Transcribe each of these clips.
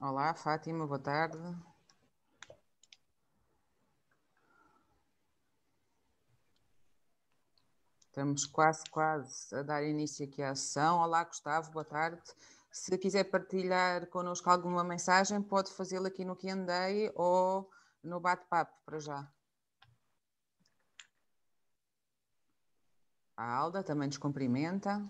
Olá, Fátima, boa tarde. Estamos quase a dar início aqui à sessão. Olá, Gustavo, boa tarde. Se quiser partilhar connosco alguma mensagem, pode fazê-lo aqui no Q&A ou no bate-papo, para já. A Alda também nos cumprimenta.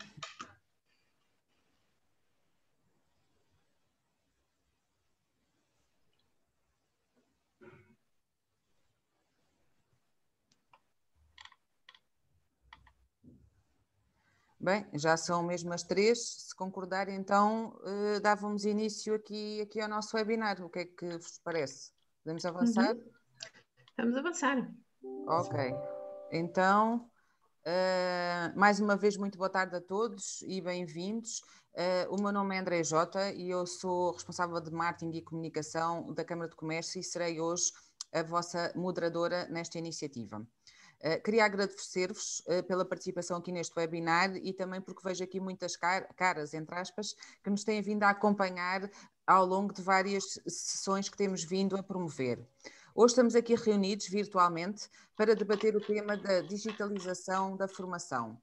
Bem, já são mesmo as 3. Se concordarem, então, dávamos início aqui ao nosso webinar. O que é que vos parece? Podemos avançar? Vamos avançar. Ok. Então, mais uma vez, muito boa tarde a todos e bem-vindos. O meu nome é André Jota e eu sou responsável de marketing e comunicação da Câmara de Comércio e serei hoje a vossa moderadora nesta iniciativa. Queria agradecer-vos pela participação aqui neste webinar e também porque vejo aqui muitas caras, entre aspas, que nos têm vindo a acompanhar ao longo de várias sessões que temos vindo a promover. Hoje estamos aqui reunidos virtualmente para debater o tema da digitalização da formação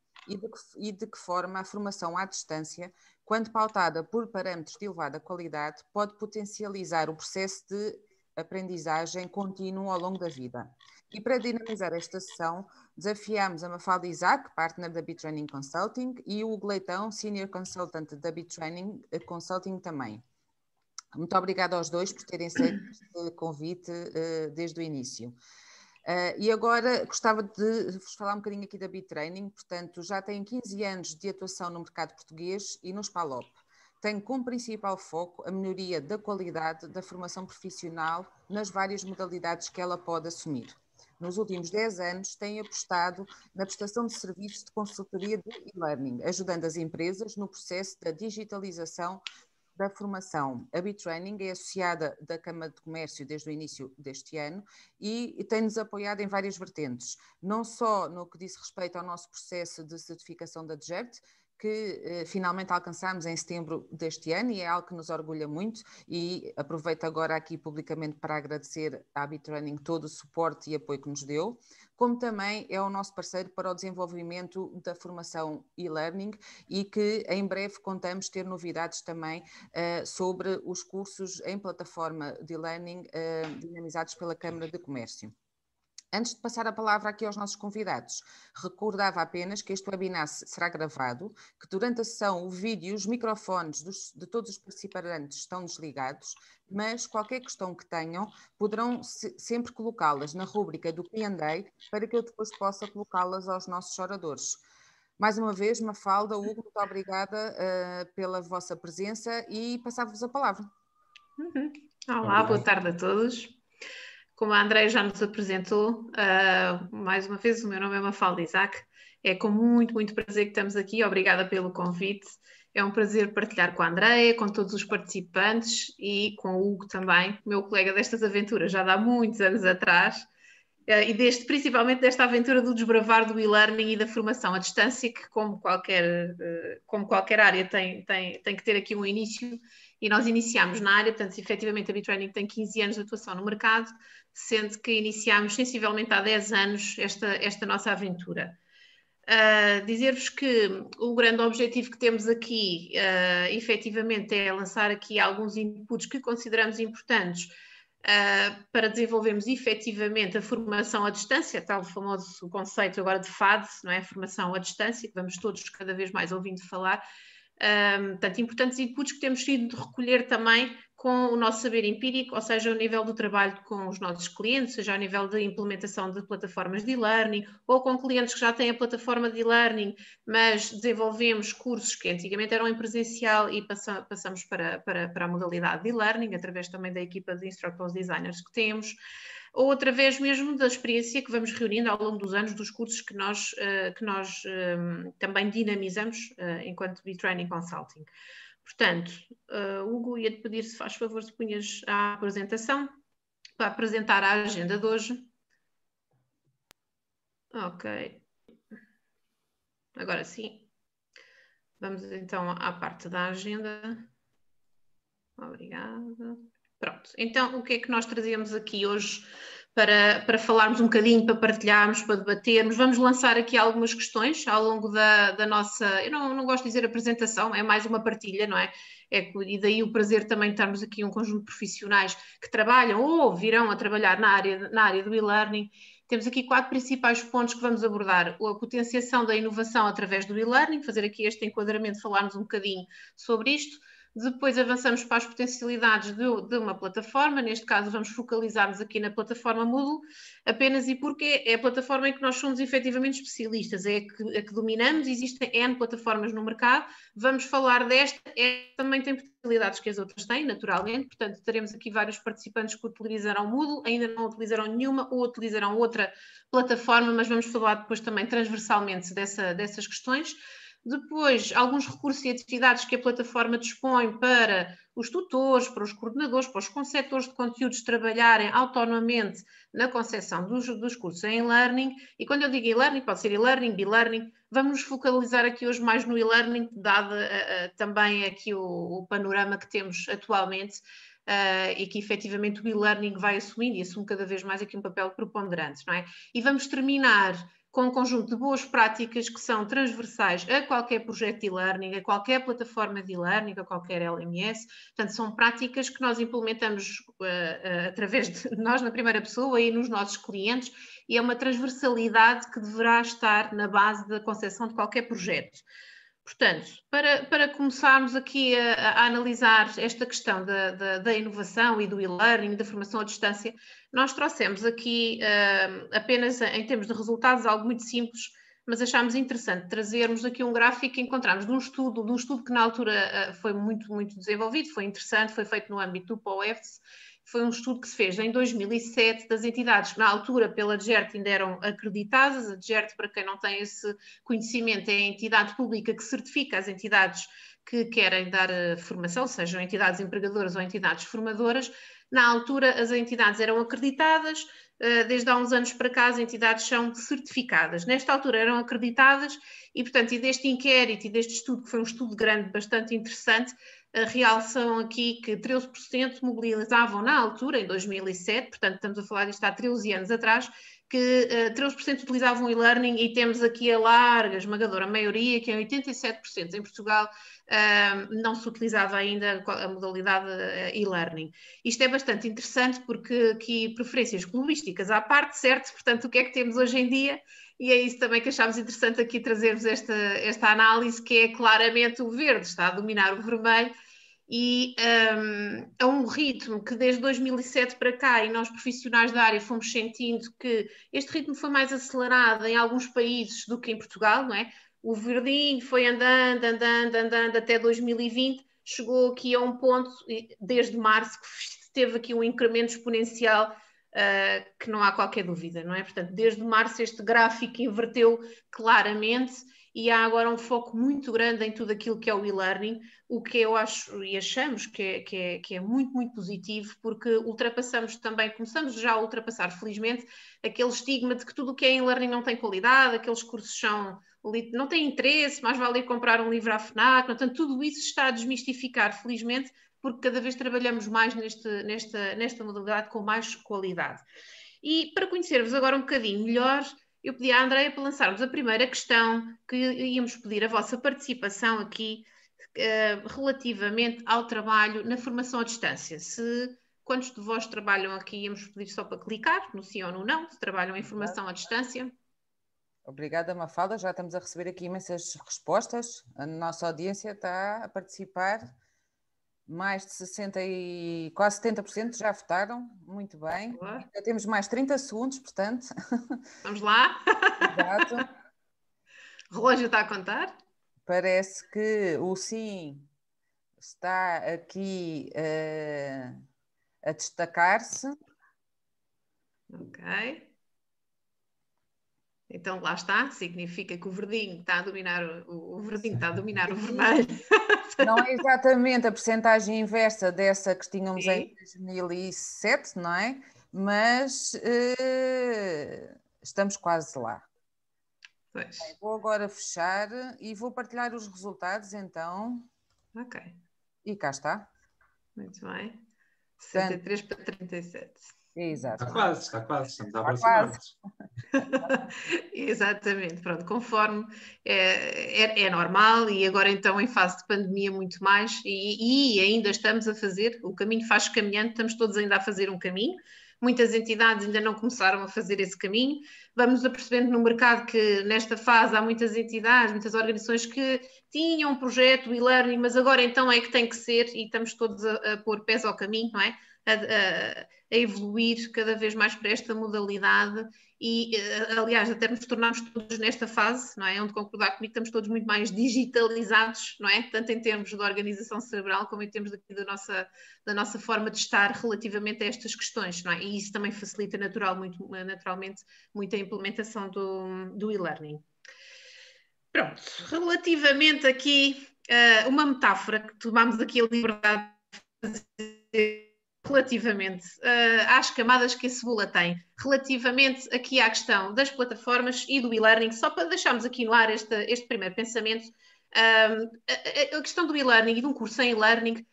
e de que forma a formação à distância, quando pautada por parâmetros de elevada qualidade, pode potencializar o processo de aprendizagem contínuo ao longo da vida. E para dinamizar esta sessão, desafiamos a Mafalda Isaac, partner da BitTraining Consulting, e o Hugo Leitão, Senior Consultant da BitTraining Consulting também. Muito obrigada aos dois por terem aceito este convite desde o início. E agora gostava de vos falar um bocadinho aqui da BitTraining. Portanto, já tem 15 anos de atuação no mercado português e no SPALOP. Tem como principal foco a melhoria da qualidade da formação profissional nas várias modalidades que ela pode assumir. Nos últimos 10 anos, tem apostado na prestação de serviços de consultoria de e-learning, ajudando as empresas no processo da digitalização da formação. A BitTraining é associada da Câmara de Comércio desde o início deste ano e tem-nos apoiado em várias vertentes, não só no que diz respeito ao nosso processo de certificação da DGERT, que finalmente alcançámos em setembro deste ano e é algo que nos orgulha muito e aproveito agora aqui publicamente para agradecer à BitTraining todo o suporte e apoio que nos deu, como também é o nosso parceiro para o desenvolvimento da formação e-learning e que em breve contamos ter novidades também sobre os cursos em plataforma de e-learning dinamizados pela Câmara de Comércio. Antes de passar a palavra aqui aos nossos convidados, recordava apenas que este webinar será gravado, que durante a sessão o vídeo e os microfones de todos os participantes estão desligados, mas qualquer questão que tenham, poderão sempre colocá-las na rúbrica do Q&A para que eu depois possa colocá-las aos nossos oradores. Mais uma vez, Mafalda, Hugo, muito obrigada pela vossa presença e passar-vos a palavra. Olá, boa tarde a todos. Como a Andréia já nos apresentou, mais uma vez, o meu nome é Mafalda Isaac. É com muito, muito prazer que estamos aqui. Obrigada pelo convite. É um prazer partilhar com a Andréia, com todos os participantes e com o Hugo também, meu colega destas aventuras, já de há muitos anos atrás. E principalmente desta aventura do desbravar do e-learning e da formação à distância, que como qualquer área tem que ter aqui um início, e nós iniciámos na área, portanto, efetivamente a BitTraining tem 15 anos de atuação no mercado, sendo que iniciámos sensivelmente há 10 anos esta nossa aventura. Dizer-vos que o grande objetivo que temos aqui, efetivamente, é lançar aqui alguns inputs que consideramos importantes para desenvolvermos efetivamente a formação à distância, tal famoso conceito agora de FAD, não é? Formação à distância, que vamos todos cada vez mais ouvindo falar. Portanto, importantes inputs que temos sido de recolher também com o nosso saber empírico, ou seja, ao nível do trabalho com os nossos clientes, seja ao nível de implementação de plataformas de e-learning, ou com clientes que já têm a plataforma de e-learning, mas desenvolvemos cursos que antigamente eram em presencial e passamos para a modalidade de e-learning, através também da equipa de instructors designers que temos, ou através mesmo da experiência que vamos reunindo ao longo dos anos dos cursos que nós também dinamizamos enquanto BitTraining Consulting. Portanto, Hugo, ia-te pedir se faz favor se punhas a apresentação para apresentar a agenda de hoje. Ok. Agora sim. Vamos então à parte da agenda. Obrigada. Pronto, então o que é que nós trazemos aqui hoje para falarmos um bocadinho, para partilharmos, para debatermos? Vamos lançar aqui algumas questões ao longo da nossa, eu não gosto de dizer apresentação, é mais uma partilha, não é? E daí o prazer também de estarmos aqui um conjunto de profissionais que trabalham ou virão a trabalhar na área do e-learning. Temos aqui 4 principais pontos que vamos abordar: a potenciação da inovação através do e-learning, fazer aqui este enquadramento, falarmos um bocadinho sobre isto. Depois avançamos para as potencialidades de uma plataforma, neste caso vamos focalizar-nos aqui na plataforma Moodle, apenas e porque é a plataforma em que nós somos efetivamente especialistas, é a que dominamos, existem N plataformas no mercado, vamos falar desta, também tem potencialidades que as outras têm, naturalmente, portanto teremos aqui vários participantes que utilizarão Moodle, ainda não utilizarão nenhuma ou utilizarão outra plataforma, mas vamos falar depois também transversalmente dessas questões. Depois, alguns recursos e atividades que a plataforma dispõe para os tutores, para os coordenadores, para os conceptores de conteúdos trabalharem autonomamente na concepção dos cursos em e-learning. E quando eu digo e-learning, pode ser e-learning, be-learning. Vamos nos focalizar aqui hoje mais no e-learning, dado também aqui o panorama que temos atualmente. E que efetivamente o e-learning vai assumindo e assume cada vez mais aqui um papel preponderante, não é? E vamos terminar com um conjunto de boas práticas que são transversais a qualquer projeto de e-learning, a qualquer plataforma de e-learning, a qualquer LMS. Portanto, são práticas que nós implementamos através de nós, na primeira pessoa, e nos nossos clientes, e é uma transversalidade que deverá estar na base da concepção de qualquer projeto. Portanto, para começarmos aqui a analisar esta questão da inovação e do e-learning, da formação à distância, nós trouxemos aqui apenas em termos de resultados algo muito simples, mas achámos interessante trazermos aqui um gráfico que encontramos de um estudo que na altura foi muito, muito desenvolvido, foi interessante, foi feito no âmbito do POEFS. Foi um estudo que se fez em 2007 das entidades que na altura pela DGERT ainda eram acreditadas. A DGERT, para quem não tem esse conhecimento, é a entidade pública que certifica as entidades que querem dar formação, sejam entidades empregadoras ou entidades formadoras. Na altura as entidades eram acreditadas, desde há uns anos para cá as entidades são certificadas. Nesta altura eram acreditadas e, portanto, e deste inquérito e deste estudo, que foi um estudo grande, bastante interessante, realçam aqui que 13% mobilizavam na altura, em 2007, portanto estamos a falar disto há 13 anos atrás, que 13% utilizavam e-learning e temos aqui a larga, esmagadora maioria, que é 87% em Portugal, não se utilizava ainda a modalidade e-learning. Isto é bastante interessante porque aqui preferências clubísticas à parte, certo? Portanto, o que é que temos hoje em dia? E é isso também que achámos interessante aqui trazermos esta análise, que é claramente o verde está a dominar o vermelho, e a um ritmo que desde 2007 para cá, e nós profissionais da área fomos sentindo que este ritmo foi mais acelerado em alguns países do que em Portugal, não é? O verdinho foi andando até 2020, chegou aqui a um ponto, desde março, que teve aqui um incremento exponencial que não há qualquer dúvida, não é? Portanto, desde março este gráfico inverteu claramente e há agora um foco muito grande em tudo aquilo que é o e-learning, o que eu acho e achamos que é muito, muito positivo, porque ultrapassamos também, começamos já a ultrapassar, felizmente, aquele estigma de que tudo o que é e-learning não tem qualidade, aqueles cursos não têm interesse, mais vale ir comprar um livro à FNAC, portanto, tudo isso está a desmistificar, felizmente, porque cada vez trabalhamos mais nesta modalidade com mais qualidade. E para conhecermos agora um bocadinho melhor, eu pedi à Andreia para lançarmos a primeira questão, que íamos pedir a vossa participação aqui relativamente ao trabalho na formação à distância. Quantos de vós trabalham aqui, íamos pedir só para clicar no sim ou no não, se trabalham em formação à distância. Obrigada, Mafalda. Já estamos a receber aqui imensas respostas. A nossa audiência está a participar. Mais de 60 e quase 70% já votaram. Muito bem. Já temos mais 30 segundos, portanto. Vamos lá. Exato. O relógio está a contar. Parece que o sim está aqui a destacar-se. Ok. Então lá está, significa que o verdinho está a dominar o verdinho está a dominar o vermelho. Não é exatamente a percentagem inversa dessa que tínhamos em 2007, não é? Mas estamos quase lá. Pois. Bem, vou agora fechar e vou partilhar os resultados então. Ok. E cá está. Muito bem. 63 para 37. Exato. Está quase, estamos a aproximar-nos. Exatamente, pronto, conforme é normal, e agora então em fase de pandemia muito mais, e ainda estamos a fazer, o caminho faz caminhando, estamos todos ainda a fazer um caminho, muitas entidades ainda não começaram a fazer esse caminho, vamos apercebendo no mercado que nesta fase há muitas entidades, muitas organizações que tinham um projeto e-learning, mas agora então é que tem que ser, e estamos todos a pôr pés ao caminho, não é? A evoluir cada vez mais para esta modalidade e, aliás, até nos tornamos todos nesta fase, não é? Onde concordar comigo, estamos todos muito mais digitalizados, não é? Tanto em termos de organização cerebral como em termos daqui da nossa forma de estar relativamente a estas questões, não é? E isso também facilita naturalmente muito a implementação do e-learning. Pronto, relativamente aqui, uma metáfora que tomamos aqui a liberdade de fazer relativamente às camadas que a cebola tem, relativamente aqui à questão das plataformas e do e-learning, só para deixarmos aqui no ar este primeiro pensamento, a questão do e-learning e de um curso em e-learning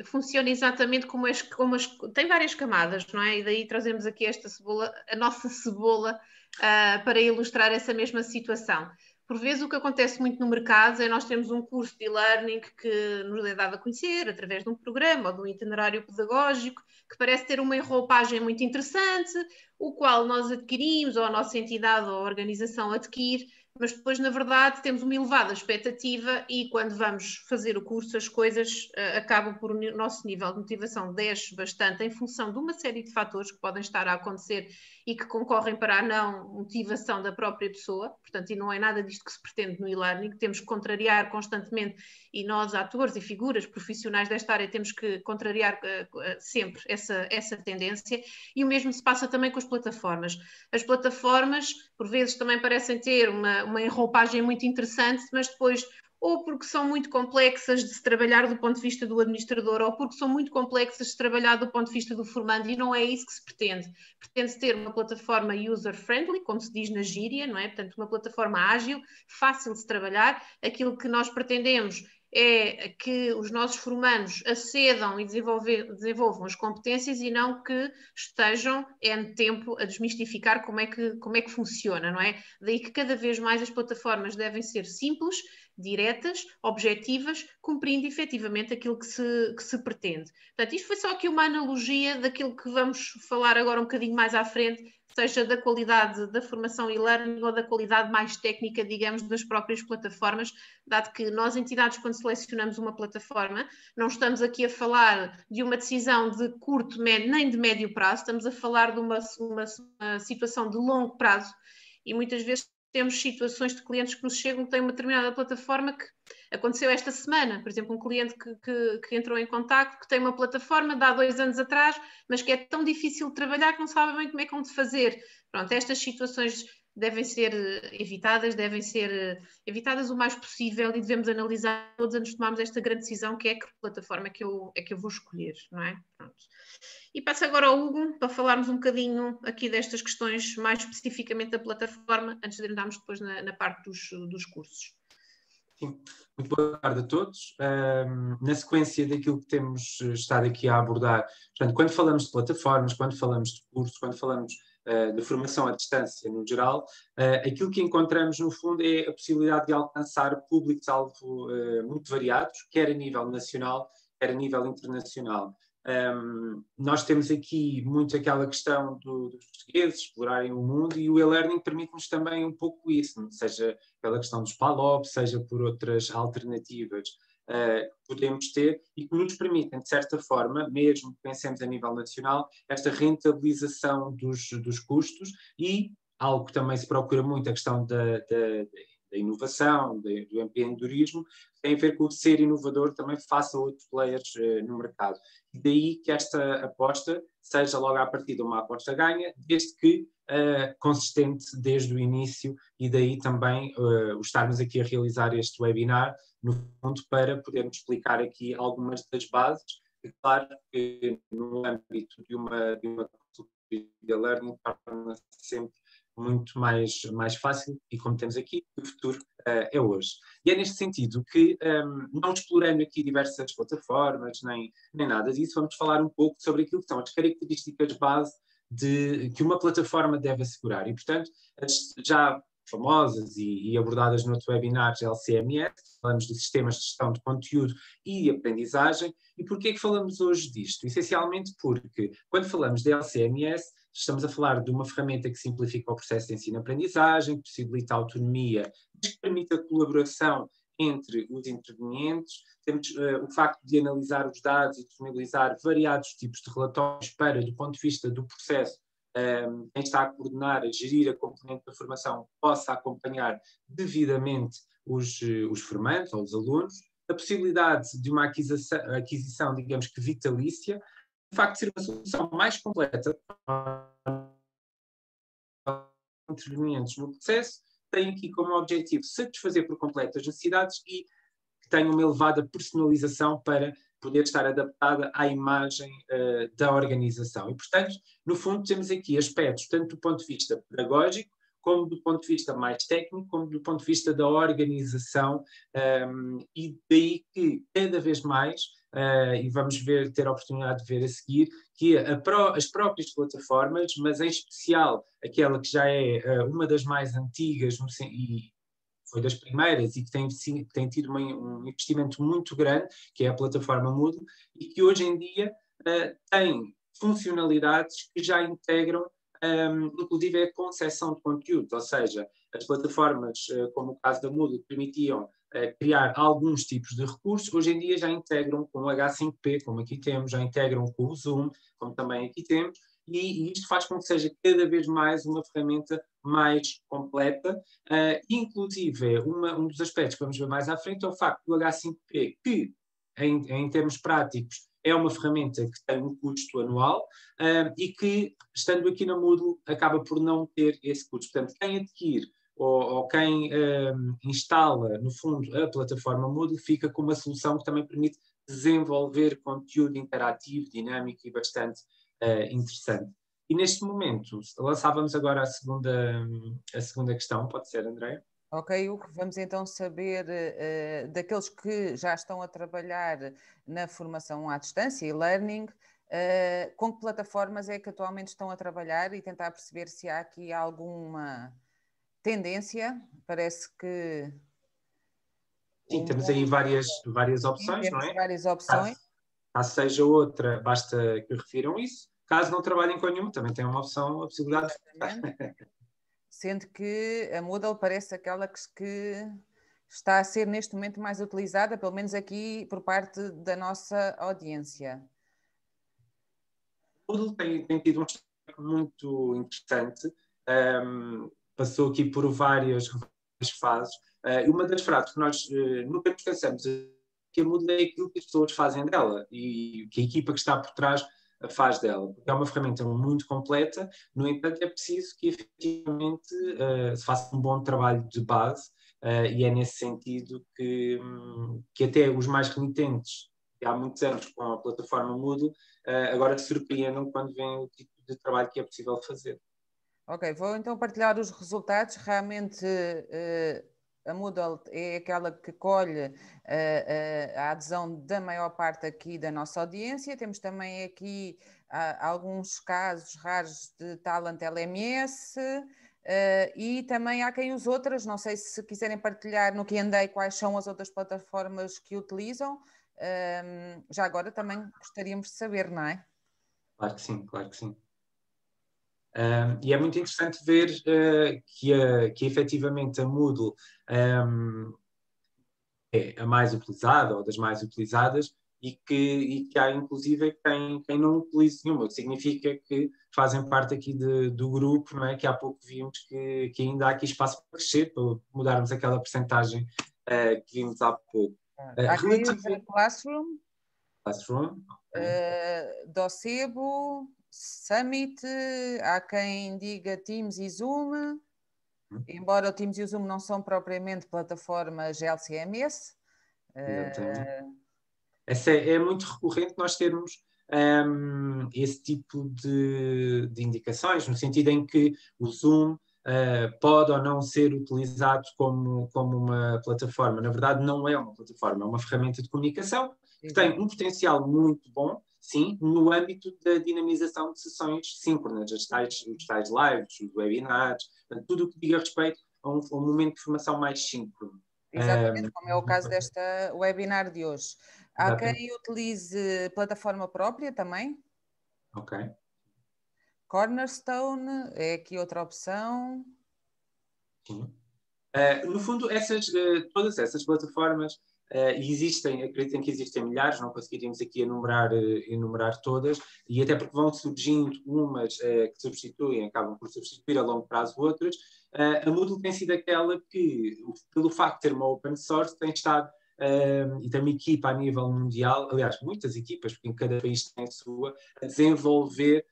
funciona exatamente como tem várias camadas, não é? E daí trazemos aqui esta cebola, a nossa cebola, para ilustrar essa mesma situação. Por vezes o que acontece muito no mercado é nós temos um curso de e-learning que nos é dado a conhecer através de um programa ou de um itinerário pedagógico que parece ter uma enroupagem muito interessante, o qual nós adquirimos ou a nossa entidade ou a organização adquire, mas depois, na verdade, temos uma elevada expectativa e quando vamos fazer o curso as coisas acabam por o nosso nível de motivação desce bastante em função de uma série de fatores que podem estar a acontecer e que concorrem para a não motivação da própria pessoa, portanto, e não é nada disto que se pretende no e-learning, temos que contrariar constantemente, e nós, atores e figuras profissionais desta área, temos que contrariar sempre essa tendência, e o mesmo se passa também com as plataformas. As plataformas, por vezes, também parecem ter uma enroupagem muito interessante, mas depois ou porque são muito complexas de se trabalhar do ponto de vista do administrador, ou porque são muito complexas de se trabalhar do ponto de vista do formando, e não é isso que se pretende. Pretende-se ter uma plataforma user-friendly, como se diz na gíria, não é? Portanto, uma plataforma ágil, fácil de se trabalhar. Aquilo que nós pretendemos é que os nossos formandos acedam e desenvolvam as competências e não que estejam em tempo a desmistificar como é que funciona, não é? Daí que cada vez mais as plataformas devem ser simples, diretas, objetivas, cumprindo efetivamente aquilo que se pretende. Portanto, isto foi só aqui uma analogia daquilo que vamos falar agora um bocadinho mais à frente, seja da qualidade da formação e-learning ou da qualidade mais técnica, digamos, das próprias plataformas, dado que nós, entidades, quando selecionamos uma plataforma, não estamos aqui a falar de uma decisão de curto, nem de médio prazo, estamos a falar de uma situação de longo prazo, e muitas vezes temos situações de clientes que nos chegam que têm uma determinada plataforma que aconteceu esta semana, por exemplo, um cliente que entrou em contacto, que tem uma plataforma de há 2 anos atrás, mas que é tão difícil de trabalhar que não sabe bem como é que vão de fazer. Pronto, estas situações devem ser evitadas o mais possível e devemos analisar todos antes de tomarmos esta grande decisão, que é que plataforma é que eu vou escolher, não é? Pronto. E passo agora ao Hugo para falarmos um bocadinho aqui destas questões mais especificamente da plataforma, antes de entrarmos depois na parte dos cursos. Sim. Muito boa tarde a todos. Na sequência daquilo que temos estado aqui a abordar, portanto, quando falamos de plataformas, quando falamos de cursos, quando falamos de formação à distância no geral, aquilo que encontramos no fundo é a possibilidade de alcançar públicos-alvo muito variados, quer a nível nacional, quer a nível internacional. Nós temos aqui muito aquela questão dos portugueses explorarem o mundo, e o e-learning permite-nos também um pouco isso, seja pela questão dos PALOB, seja por outras alternativas que podemos ter e que nos permitem, de certa forma, mesmo que pensemos a nível nacional, esta rentabilização dos custos, e algo que também se procura muito, a questão da inovação, do empreendedorismo, tem a ver com o ser inovador também face a outros players no mercado. E daí que esta aposta seja logo à partida uma aposta ganha, desde que consistente desde o início, e daí também o estarmos aqui a realizar este webinar, no fundo, para podermos explicar aqui algumas das bases. É claro que no âmbito de uma consultoria de learning torna-se sempre muito mais fácil, e como temos aqui, o futuro é hoje. E é neste sentido que, não explorando aqui diversas plataformas, nem nada disso, vamos falar um pouco sobre aquilo que são as características base que uma plataforma deve assegurar. E, portanto, as já famosas e abordadas no outro webinar, LCMS, falamos de sistemas de gestão de conteúdo e aprendizagem. E porquê é que falamos hoje disto? Essencialmente porque, quando falamos de LCMS, estamos a falar de uma ferramenta que simplifica o processo de ensino-aprendizagem, que possibilita a autonomia, que permite a colaboração entre os intervenientes. Temos o facto de analisar os dados e disponibilizar variados tipos de relatórios para, do ponto de vista do processo, quem está a coordenar, a gerir a componente da formação, possa acompanhar devidamente os formandos ou os alunos. A possibilidade de uma aquisição, digamos que vitalícia, de facto ser uma solução mais completa para intervenientes no processo, tem aqui como objetivo satisfazer por completo as necessidades e que tenha uma elevada personalização para poder estar adaptada à imagem da organização. E, portanto, no fundo, temos aqui aspectos, tanto do ponto de vista pedagógico, como do ponto de vista mais técnico, como do ponto de vista da organização, e daí que, cada vez mais, e vamos ter a oportunidade de ver a seguir, que as próprias plataformas, mas em especial aquela que já é uma das mais antigas e foi das primeiras e que tem tido um investimento muito grande, que é a plataforma Moodle, e que hoje em dia tem funcionalidades que já integram, inclusive a concessão de conteúdo, ou seja, as plataformas, como o caso da Moodle, permitiam criar alguns tipos de recursos, hoje em dia já integram com o H5P, como aqui temos, já integram com o Zoom, como também aqui temos, e isto faz com que seja cada vez mais uma ferramenta mais completa. Inclusive, um dos aspectos que vamos ver mais à frente é o facto do H5P, que em termos práticos é uma ferramenta que tem um custo anual, e que, estando aqui na Moodle, acaba por não ter esse custo. Portanto, quem adquire ou quem instala, no fundo, a plataforma Moodle, fica com uma solução que também permite desenvolver conteúdo interativo, dinâmico e bastante interessante. E neste momento, lançávamos agora a segunda questão, pode ser, Andréia? Ok, Hugo, vamos então saber daqueles que já estão a trabalhar na formação à distância e learning, com que plataformas é que atualmente estão a trabalhar e tentar perceber se há aqui alguma tendência. Parece que... Sim, temos aí várias opções, sim, não é? várias opções. Caso seja outra, basta que refiram isso. Caso não trabalhem com nenhuma, também tem uma opção, a possibilidade de... Sendo que a Moodle parece aquela que está a ser neste momento mais utilizada, pelo menos aqui por parte da nossa audiência. O Moodle tem tido um histórico muito interessante, passou aqui por várias fases, e uma das frases que nós nunca nos cansamos que a Moodle é aquilo que as pessoas fazem dela e que a equipa que está por trás faz dela. É uma ferramenta muito completa, no entanto é preciso que efetivamente se faça um bom trabalho de base, e é nesse sentido que até os mais renitentes, que há muitos anos com a plataforma Moodle, agora se surpreendam quando veem o tipo de trabalho que é possível fazer. Ok, vou então partilhar os resultados. Realmente a Moodle é aquela que colhe a adesão da maior parte aqui da nossa audiência. Temos também aqui alguns casos raros de Talent LMS, e também há quem use outras. Não sei se quiserem partilhar no Q&A quais são as outras plataformas que utilizam. Já agora também gostaríamos de saber, não é? Claro que sim, claro que sim. E é muito interessante ver que efetivamente a Moodle é a mais utilizada ou das mais utilizadas e que há inclusive quem não utiliza nenhuma, o que significa que fazem parte aqui do grupo, não é? Que há pouco vimos que ainda há aqui espaço para crescer, para mudarmos aquela percentagem que vimos há pouco. Há quem use Classroom, Docebo, Summit, há quem diga Teams e Zoom, embora o Teams e o Zoom não são propriamente plataformas LCMS. É muito recorrente nós termos esse tipo de indicações, no sentido em que o Zoom pode ou não ser utilizado como uma plataforma. Na verdade, não é uma plataforma, é uma ferramenta de comunicação que tem um potencial muito bom, sim, no âmbito da dinamização de sessões síncronas, os tais lives, os webinars, tudo o que diga respeito a um momento de formação mais síncrono. Exatamente, como é o caso desta webinar de hoje. Há quem utilize plataforma própria também? Ok. Cornerstone é aqui outra opção. Sim. No fundo, todas essas plataformas existem, acreditem que existem milhares, não conseguiríamos aqui enumerar todas, e até porque vão surgindo umas que acabam por substituir a longo prazo outras. A Moodle tem sido aquela que, pelo facto de ter uma open source, tem estado e tem uma equipa a nível mundial, aliás, muitas equipas, porque em cada país tem a sua, a desenvolver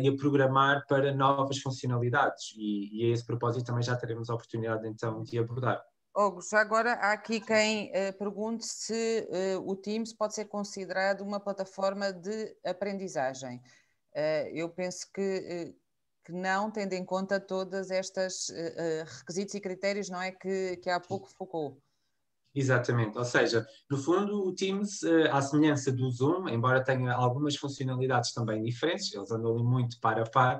e a programar para novas funcionalidades. E a esse propósito também já teremos a oportunidade então de abordar. Hugo, já agora há aqui quem pergunte se o Teams pode ser considerado uma plataforma de aprendizagem. Eu penso que não, tendo em conta todas estas requisitos e critérios, não é, que há pouco focou. Exatamente, ou seja, no fundo o Teams, à semelhança do Zoom, embora tenha algumas funcionalidades também diferentes, eles andam ali muito par a par,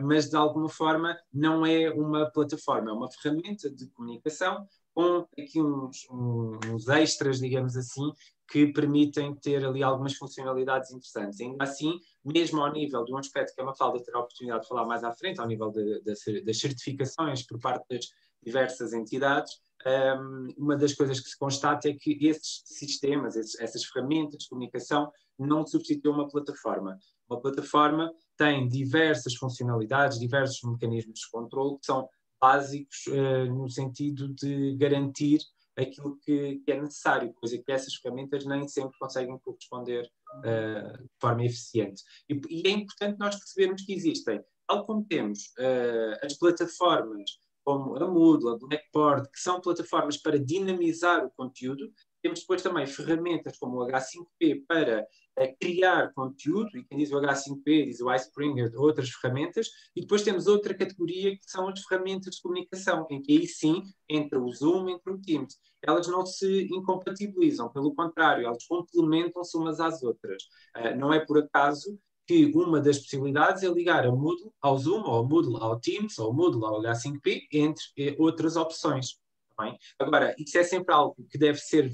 mas de alguma forma não é uma plataforma, é uma ferramenta de comunicação com aqui uns extras, digamos assim, que permitem ter ali algumas funcionalidades interessantes. Ainda assim, mesmo ao nível de um aspecto que a Mafalda terá a oportunidade de falar mais à frente, ao nível das certificações por parte das diversas entidades, uma das coisas que se constata é que esses sistemas, essas ferramentas de comunicação não substituem uma plataforma. Uma plataforma tem diversas funcionalidades, diversos mecanismos de controle que são básicos no sentido de garantir aquilo que é necessário, coisa que essas ferramentas nem sempre conseguem corresponder de forma eficiente. E é importante nós percebermos que existem, tal como temos as plataformas como a Moodle, a Blackboard, que são plataformas para dinamizar o conteúdo. Temos depois também ferramentas como o H5P para criar conteúdo, e quem diz o H5P diz o iSpringer, outras ferramentas, e depois temos outra categoria que são as ferramentas de comunicação, em que aí sim entra o Zoom, entra o Teams. Elas não se incompatibilizam, pelo contrário, elas complementam-se umas às outras. Não é por acaso que uma das possibilidades é ligar a Moodle ao Zoom, ou a Moodle ao Teams, ou a Moodle ao H5P, entre outras opções. Bem? Agora, isso é sempre algo que deve ser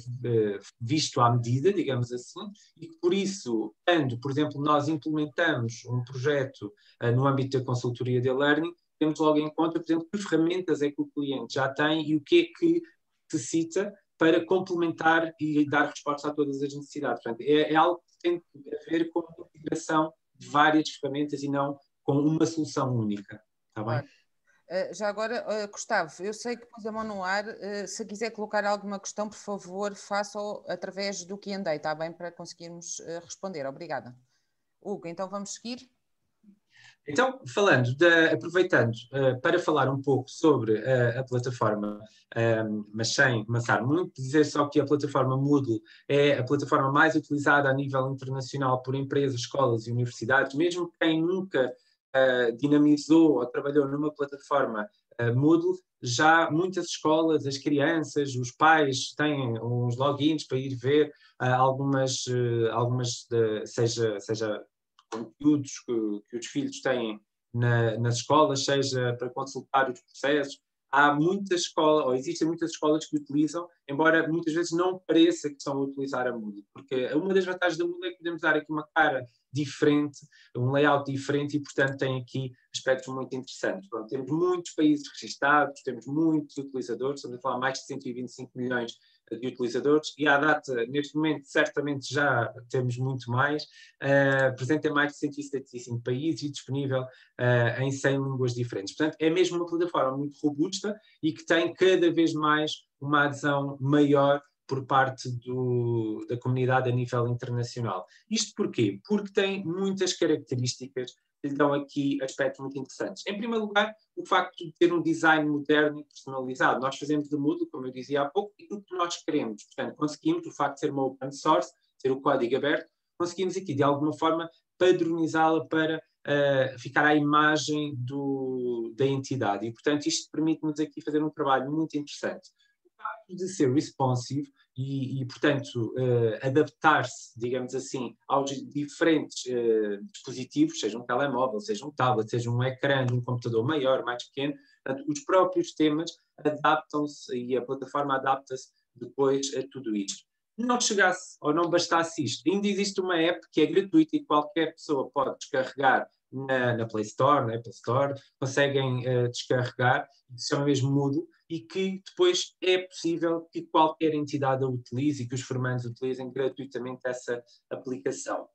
visto à medida, digamos assim, e que por isso, quando, por exemplo, nós implementamos um projeto no âmbito da consultoria de e-learning, temos logo em conta, por exemplo, que ferramentas é que o cliente já tem e o que é que necessita para complementar e dar resposta a todas as necessidades. Portanto, é algo que tem a ver com a integração de várias ferramentas e não com uma solução única. Está bem? Claro. Já agora, Gustavo, eu sei que pôs a mão no ar, se quiser colocar alguma questão, por favor, faça-o através do Q&A, está bem? Para conseguirmos responder. Obrigada. Hugo, então vamos seguir? Então, aproveitando para falar um pouco sobre a plataforma, mas sem amassar muito, dizer só que a plataforma Moodle é a plataforma mais utilizada a nível internacional por empresas, escolas e universidades, mesmo quem nunca dinamizou ou trabalhou numa plataforma Moodle, já muitas escolas, as crianças, os pais têm uns logins para ir ver seja conteúdos que os filhos têm nas escolas, seja para consultar os processos. Há muitas escolas, ou existem muitas escolas que utilizam, embora muitas vezes não pareça que estão a utilizar a Moodle, porque uma das vantagens da Moodle é que podemos dar aqui uma cara diferente, um layout diferente e, portanto, tem aqui aspectos muito interessantes. Pronto, temos muitos países registados, temos muitos utilizadores, estamos a falar mais de 125 milhões de utilizadores e à data, neste momento, certamente já temos muito mais, presente em mais de 175 países e disponível em 100 línguas diferentes. Portanto, é mesmo uma plataforma muito robusta e que tem cada vez mais uma adesão maior por parte da comunidade a nível internacional. Isto porquê? Porque tem muitas características que lhe dão aqui aspectos muito interessantes. Em primeiro lugar, o facto de ter um design moderno e personalizado. Nós fazemos de Moodle, como eu dizia há pouco, aquilo que nós queremos. Portanto, conseguimos, o facto de ser uma open source, ter o código aberto, conseguimos aqui, de alguma forma, padronizá-la para ficar à imagem da entidade. E, portanto, isto permite-nos aqui fazer um trabalho muito interessante. O facto de ser responsive portanto, adaptar-se, digamos assim, aos diferentes dispositivos, seja um telemóvel, seja um tablet, seja um ecrã de um computador maior, mais pequeno, portanto, os próprios temas adaptam-se e a plataforma adapta-se depois a tudo isto. Não chegasse ou não bastasse isto, ainda existe uma app que é gratuita e qualquer pessoa pode descarregar na Play Store, na Apple Store, conseguem descarregar, que se chama mesmo Moodle, e que depois é possível que qualquer entidade a utilize e que os formandos utilizem gratuitamente essa aplicação.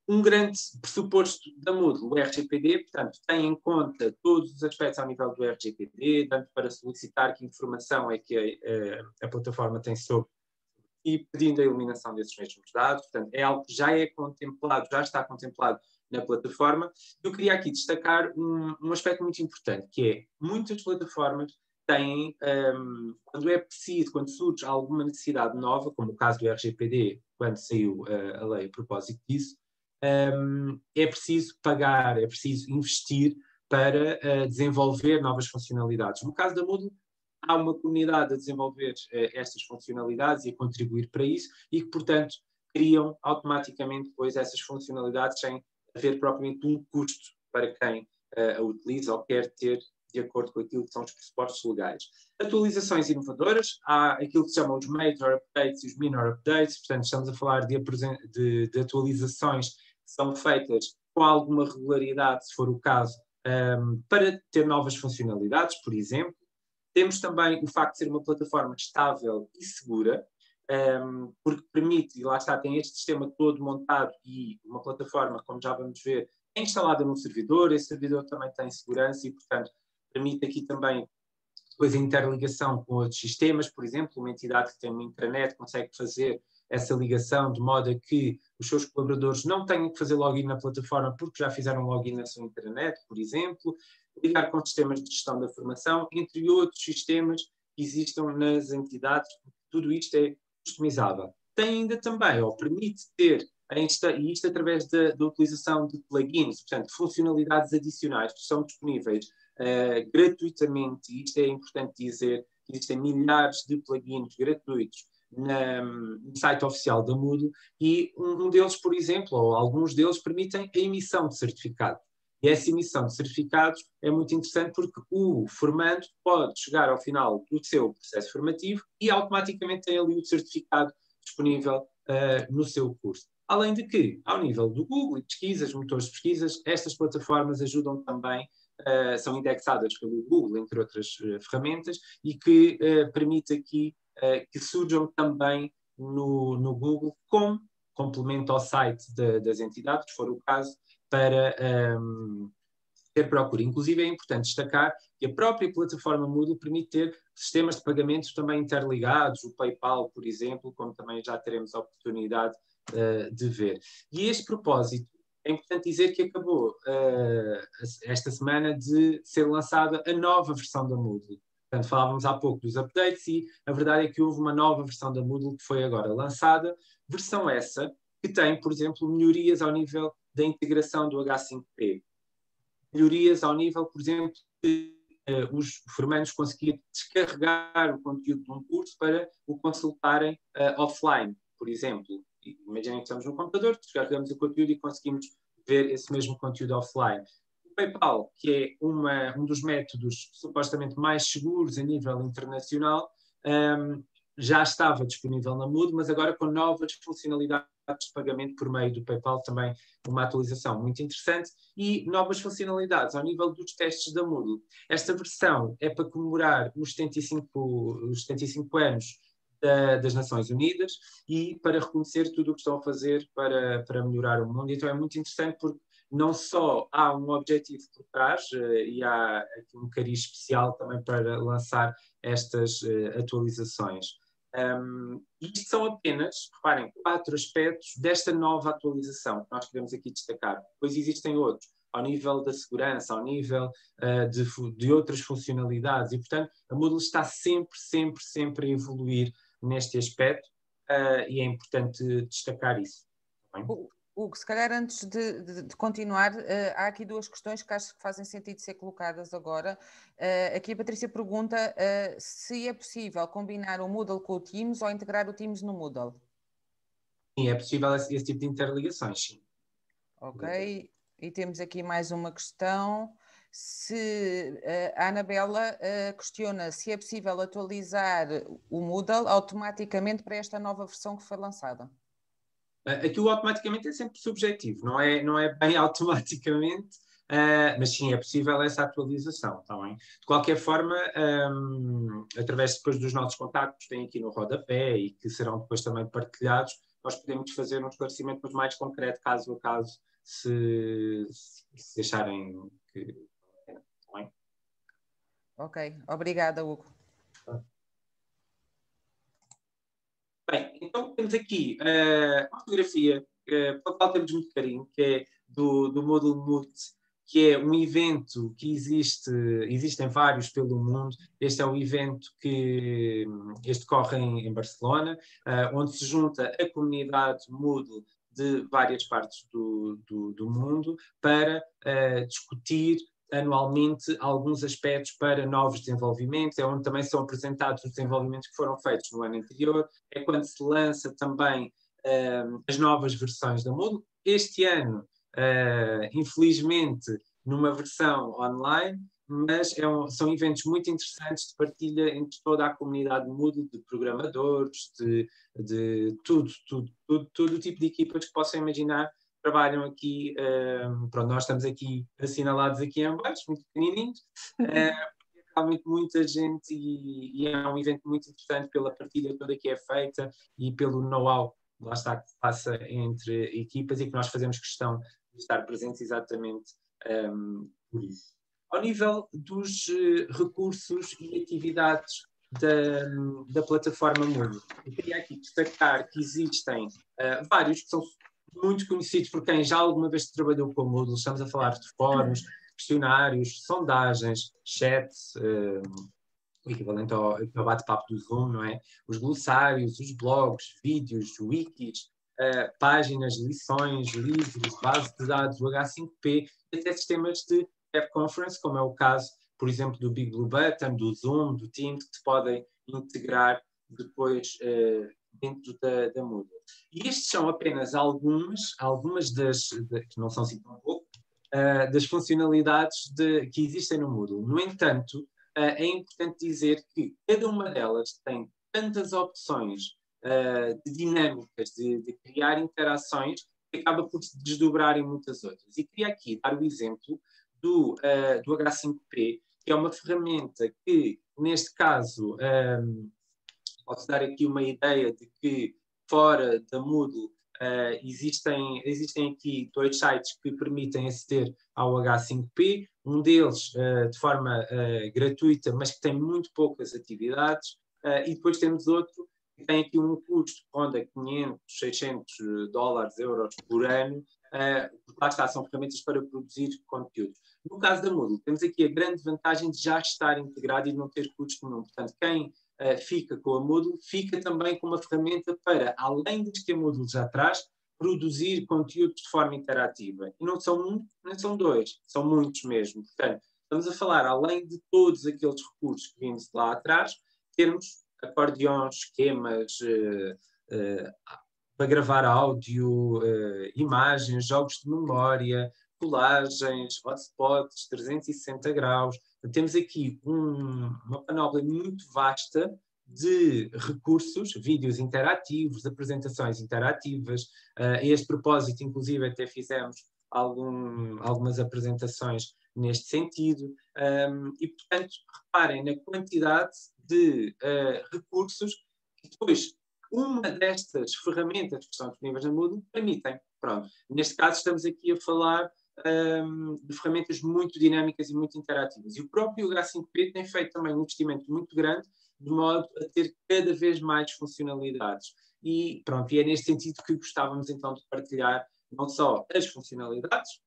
Um grande pressuposto da Moodle, o RGPD, portanto, tem em conta todos os aspectos ao nível do RGPD, tanto para solicitar que informação é que a plataforma tem sobre e pedindo a eliminação desses mesmos dados. Portanto, é algo que já é contemplado, já está contemplado na plataforma. Eu queria aqui destacar um aspecto muito importante, que é muitas plataformas têm, quando é preciso, quando surge alguma necessidade nova, como o caso do RGPD, quando saiu a lei a propósito disso, é preciso pagar, é preciso investir para desenvolver novas funcionalidades. No caso da Moodle, há uma comunidade a desenvolver estas funcionalidades e a contribuir para isso e que, portanto, criam automaticamente depois essas funcionalidades sem haver propriamente um custo para quem a utiliza ou quer ter de acordo com aquilo que são os pressupostos legais. Atualizações inovadoras, há aquilo que se chamam os major updates e os minor updates, portanto estamos a falar de atualizações que são feitas com alguma regularidade, se for o caso, para ter novas funcionalidades, por exemplo. Temos também o facto de ser uma plataforma estável e segura, porque permite, e lá está, tem este sistema todo montado e uma plataforma, como já vamos ver, é instalada num servidor, esse servidor também tem segurança e, portanto, permite aqui também depois a interligação com outros sistemas, por exemplo, uma entidade que tem uma intranet consegue fazer essa ligação de modo a que os seus colaboradores não tenham que fazer login na plataforma porque já fizeram login na sua intranet, por exemplo, ligar com sistemas de gestão da formação, entre outros sistemas que existam nas entidades, tudo isto é customizável. Tem ainda também, ou permite ter, e isto através da utilização de plugins, portanto, funcionalidades adicionais que são disponíveis gratuitamente, e isto é importante dizer, existem milhares de plugins gratuitos no site oficial da Moodle e um deles, por exemplo, ou alguns deles permitem a emissão de certificado. E essa emissão de certificados é muito interessante porque o formando pode chegar ao final do seu processo formativo e automaticamente tem ali o certificado disponível no seu curso. Além de que, ao nível do Google e pesquisas, motores de pesquisas, estas plataformas ajudam também, são indexadas pelo Google, entre outras ferramentas, e que permite aqui que surjam também no Google como complemento ao site das entidades, se for o caso, para ter procura. Inclusive é importante destacar que a própria plataforma Moodle permite ter sistemas de pagamentos também interligados, o PayPal, por exemplo, como também já teremos a oportunidade de ver. E a este propósito, é importante dizer que acabou esta semana de ser lançada a nova versão da Moodle. Portanto, falávamos há pouco dos updates e a verdade é que houve uma nova versão da Moodle que foi agora lançada, versão essa que tem, por exemplo, melhorias ao nível da integração do H5P. Melhorias ao nível, por exemplo, de os formandos conseguirem descarregar o conteúdo de um curso para o consultarem offline, por exemplo. Imaginem que estamos no computador, descarregamos o conteúdo e conseguimos ver esse mesmo conteúdo offline. O PayPal, que é um dos métodos supostamente mais seguros a nível internacional, já estava disponível na Moodle, mas agora com novas funcionalidades de pagamento por meio do PayPal, também uma atualização muito interessante, e novas funcionalidades ao nível dos testes da Moodle. Esta versão é para comemorar os 75 anos das Nações Unidas e para reconhecer tudo o que estão a fazer para melhorar o mundo. Então é muito interessante porque não só há um objetivo por trás e há aqui um cariz especial também para lançar estas atualizações. Isto são apenas, reparem, 4 aspectos desta nova atualização que nós queremos aqui destacar. Depois existem outros, ao nível da segurança, ao nível de outras funcionalidades e, portanto, a Moodle está sempre a evoluir neste aspecto e é importante destacar isso. Hugo, se calhar antes de continuar, há aqui duas questões que acho que fazem sentido ser colocadas agora. Aqui a Patrícia pergunta se é possível combinar o Moodle com o Teams ou integrar o Teams no Moodle. Sim, é possível esse tipo de interligações, sim. Ok, e temos aqui mais uma questão. Se a Anabela questiona se é possível atualizar o Moodle automaticamente para esta nova versão que foi lançada. Aquilo automaticamente é sempre subjetivo, não é bem automaticamente, mas sim, é possível essa atualização, tá bem? De qualquer forma, através depois dos nossos contactos, tem aqui no rodapé e que serão depois também partilhados, nós podemos fazer um esclarecimento mais concreto, caso a caso, se acharem que... Tá bem? Ok, obrigada, Hugo. Bem, então temos aqui uma fotografia pela qual temos muito carinho, que é do Moodle Moot, que é um evento que existem vários pelo mundo. Este é um evento que corre em Barcelona, onde se junta a comunidade Moodle de várias partes do mundo para discutir anualmente alguns aspectos para novos desenvolvimentos, é onde também são apresentados os desenvolvimentos que foram feitos no ano anterior, é quando se lança também as novas versões da Moodle. Este ano, infelizmente, numa versão online, mas são eventos muito interessantes de partilha entre toda a comunidade Moodle, de programadores, de tudo o tipo de equipas que possam imaginar, trabalham aqui, pronto, nós estamos aqui assinalados aqui em baixo, muito pequenininhos, realmente muita gente e é um evento muito interessante pela partilha toda que é feita e pelo know-how, lá está, que se passa entre equipas e que nós fazemos questão de estar presentes exatamente por isso. Ao nível dos recursos e atividades da plataforma Moodle, eu queria aqui destacar que existem vários que são muito conhecidos por quem já alguma vez trabalhou com o Moodle. Estamos a falar de fóruns, questionários, sondagens, chats, o equivalente ao bate-papo do Zoom, não é? Os glossários, os blogs, vídeos, wikis, páginas, lições, livros, base de dados, o H5P, até sistemas de web conference, como é o caso, por exemplo, do Big Blue Button, do Zoom, do Teams, que se podem integrar depois dentro da Moodle. E estes são apenas algumas que não são assim tão pouco, das funcionalidades que existem no Moodle. No entanto, é importante dizer que cada uma delas tem tantas opções de dinâmicas, de criar interações, que acaba por se desdobrar em muitas outras. E queria aqui dar o exemplo do H5P, que é uma ferramenta que, neste caso, posso dar aqui uma ideia de que fora da Moodle existem aqui dois sites que permitem aceder ao H5P, um deles de forma gratuita, mas que tem muito poucas atividades, e depois temos outro que tem aqui um custo que ronda 500, 600 dólares, euros por ano, porque lá está, são ferramentas para produzir conteúdo. No caso da Moodle, temos aqui a grande vantagem de já estar integrado e não ter custo nenhum. Portanto, quem fica com a Moodle, fica também com uma ferramenta para, além disto que a Moodle já traz, produzir conteúdos de forma interativa. E não são um, nem são dois, são muitos mesmo. Portanto, estamos a falar, além de todos aqueles recursos que vimos lá atrás, termos acordeões, esquemas, para gravar áudio, imagens, jogos de memória, colagens, hotspots, 360 graus. Temos aqui uma panóplia muito vasta de recursos, vídeos interativos, apresentações interativas. A este propósito, inclusive, até fizemos algumas apresentações neste sentido. E, portanto, reparem na quantidade de recursos que depois uma destas ferramentas que estão disponíveis na Moodle permitem. Pronto. Neste caso, estamos aqui a falar de ferramentas muito dinâmicas e muito interativas. E o próprio H5P tem feito também um investimento muito grande, de modo a ter cada vez mais funcionalidades. E pronto, e é neste sentido que gostávamos então de partilhar não só as funcionalidades,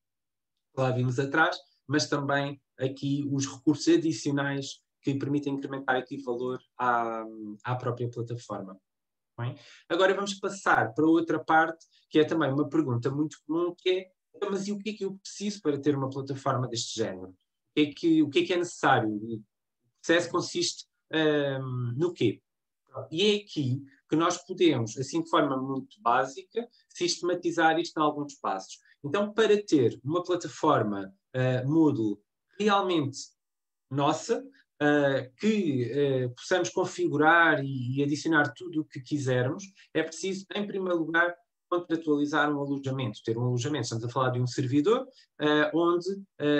que lá vimos atrás, mas também aqui os recursos adicionais que permitem incrementar aqui valor à própria plataforma. Bem? Agora vamos passar para outra parte, que é também uma pergunta muito comum, que é, mas e o que é que eu preciso para ter uma plataforma deste género? O que é necessário? O processo consiste no quê? E é aqui que nós podemos, assim de forma muito básica, sistematizar isto em alguns passos. Então, para ter uma plataforma Moodle realmente nossa, que possamos configurar e adicionar tudo o que quisermos, é preciso, em primeiro lugar, contratualizar um alojamento, ter um alojamento. Estamos a falar de um servidor onde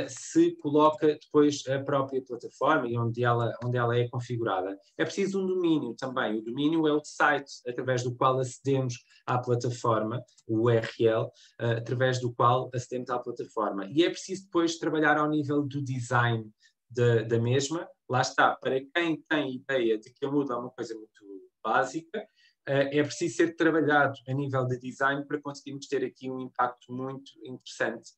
se coloca depois a própria plataforma e onde ela é configurada. É preciso um domínio também. O domínio é o site através do qual acedemos à plataforma, o URL, através do qual acedemos à plataforma. E é preciso depois trabalhar ao nível do design da mesma. Lá está, para quem tem ideia de que a Moodle é uma coisa muito básica, é preciso ser trabalhado a nível de design para conseguirmos ter aqui um impacto muito interessante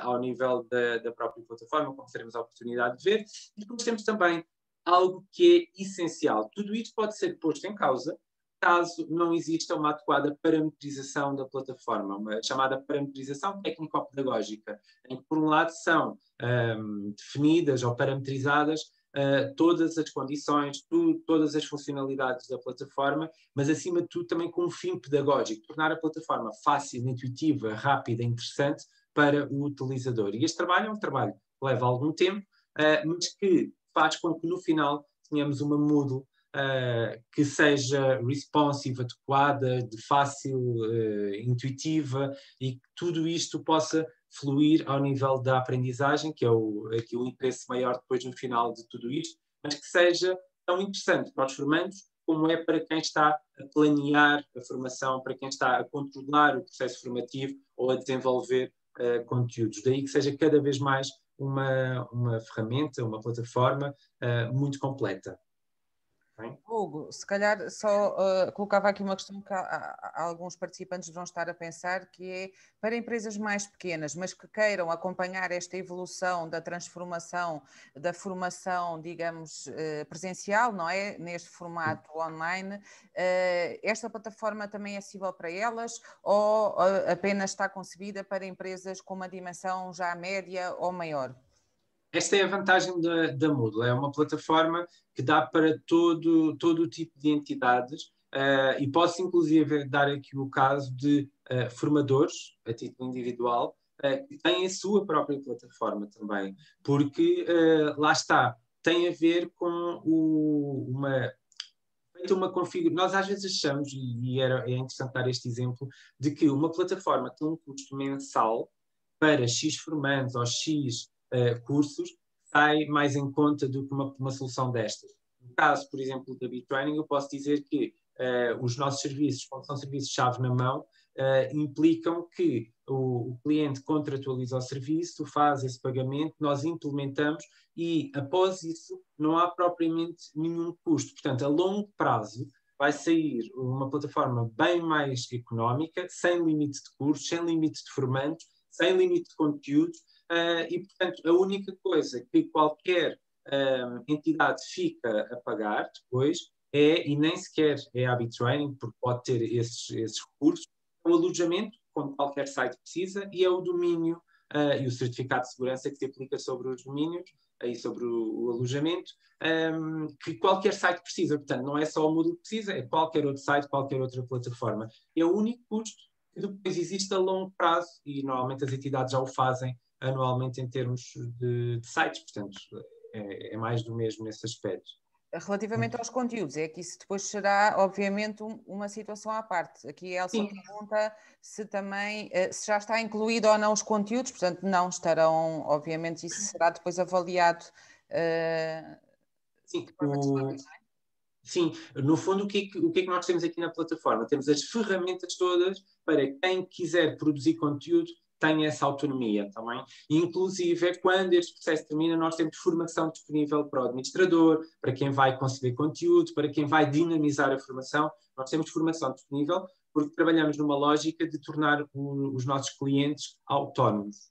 ao nível da própria plataforma, como teremos a oportunidade de ver. E depois temos também algo que é essencial. Tudo isto pode ser posto em causa caso não exista uma adequada parametrização da plataforma, uma chamada parametrização técnico-pedagógica, em que, por um lado, são definidas ou parametrizadas todas as condições, todas as funcionalidades da plataforma, mas, acima de tudo, também com um fim pedagógico, tornar a plataforma fácil, intuitiva, rápida, interessante para o utilizador. E este trabalho é um trabalho que leva algum tempo, mas que faz com que, no final, tenhamos uma Moodle que seja responsive, adequada, de fácil, intuitiva, e que tudo isto possa fluir ao nível da aprendizagem, que é aqui o interesse maior depois no final de tudo isto, mas que seja tão interessante para os formandos como é para quem está a planear a formação, para quem está a controlar o processo formativo ou a desenvolver conteúdos. Daí que seja cada vez mais uma ferramenta, uma plataforma muito completa. Hugo, se calhar só colocava aqui uma questão que alguns participantes vão estar a pensar, que é para empresas mais pequenas, mas que queiram acompanhar esta evolução da transformação da formação, digamos, presencial, não é? Neste formato online, esta plataforma também é acessível para elas ou apenas está concebida para empresas com uma dimensão já média ou maior? Esta é a vantagem da Moodle, é uma plataforma que dá para todo o tipo de entidades e posso inclusive dar aqui o caso de formadores a título individual que têm a sua própria plataforma também, porque lá está, tem a ver com uma configuração. Nós às vezes achamos, e é interessante dar este exemplo, de que uma plataforma tem um custo mensal para X formandos ou X cursos, sai mais em conta do que uma solução destas. No caso, por exemplo, da B-Training, eu posso dizer que os nossos serviços, como são serviços-chave na mão, implicam que o cliente contratualiza o serviço, faz esse pagamento, nós implementamos e, após isso, não há propriamente nenhum custo. Portanto, a longo prazo, vai sair uma plataforma bem mais económica, sem limite de custos, sem limite de formandos, sem limite de conteúdos, e, portanto, a única coisa que qualquer entidade fica a pagar depois e nem sequer é a B-Training, porque pode ter esses recursos, é o alojamento, como qualquer site precisa, e é o domínio e o certificado de segurança que se aplica sobre os domínios e sobre o alojamento, que qualquer site precisa. Portanto, não é só o Moodle que precisa, é qualquer outro site, qualquer outra plataforma. É o único custo que depois existe a longo prazo, e normalmente as entidades já o fazem anualmente em termos de sites, portanto, é mais do mesmo nesse aspecto. Relativamente aos conteúdos, é que isso depois será, obviamente, uma situação à parte. Aqui a Elsa pergunta se também, se já está incluído ou não os conteúdos, portanto, não estarão, obviamente, isso será depois avaliado. Sim, sim, no fundo, o que é que nós temos aqui na plataforma? Temos as ferramentas todas para quem quiser produzir conteúdo, tem essa autonomia também. Inclusive, quando este processo termina, nós temos formação disponível para o administrador, para quem vai conceber conteúdo, para quem vai dinamizar a formação. Nós temos formação disponível porque trabalhamos numa lógica de tornar os nossos clientes autónomos.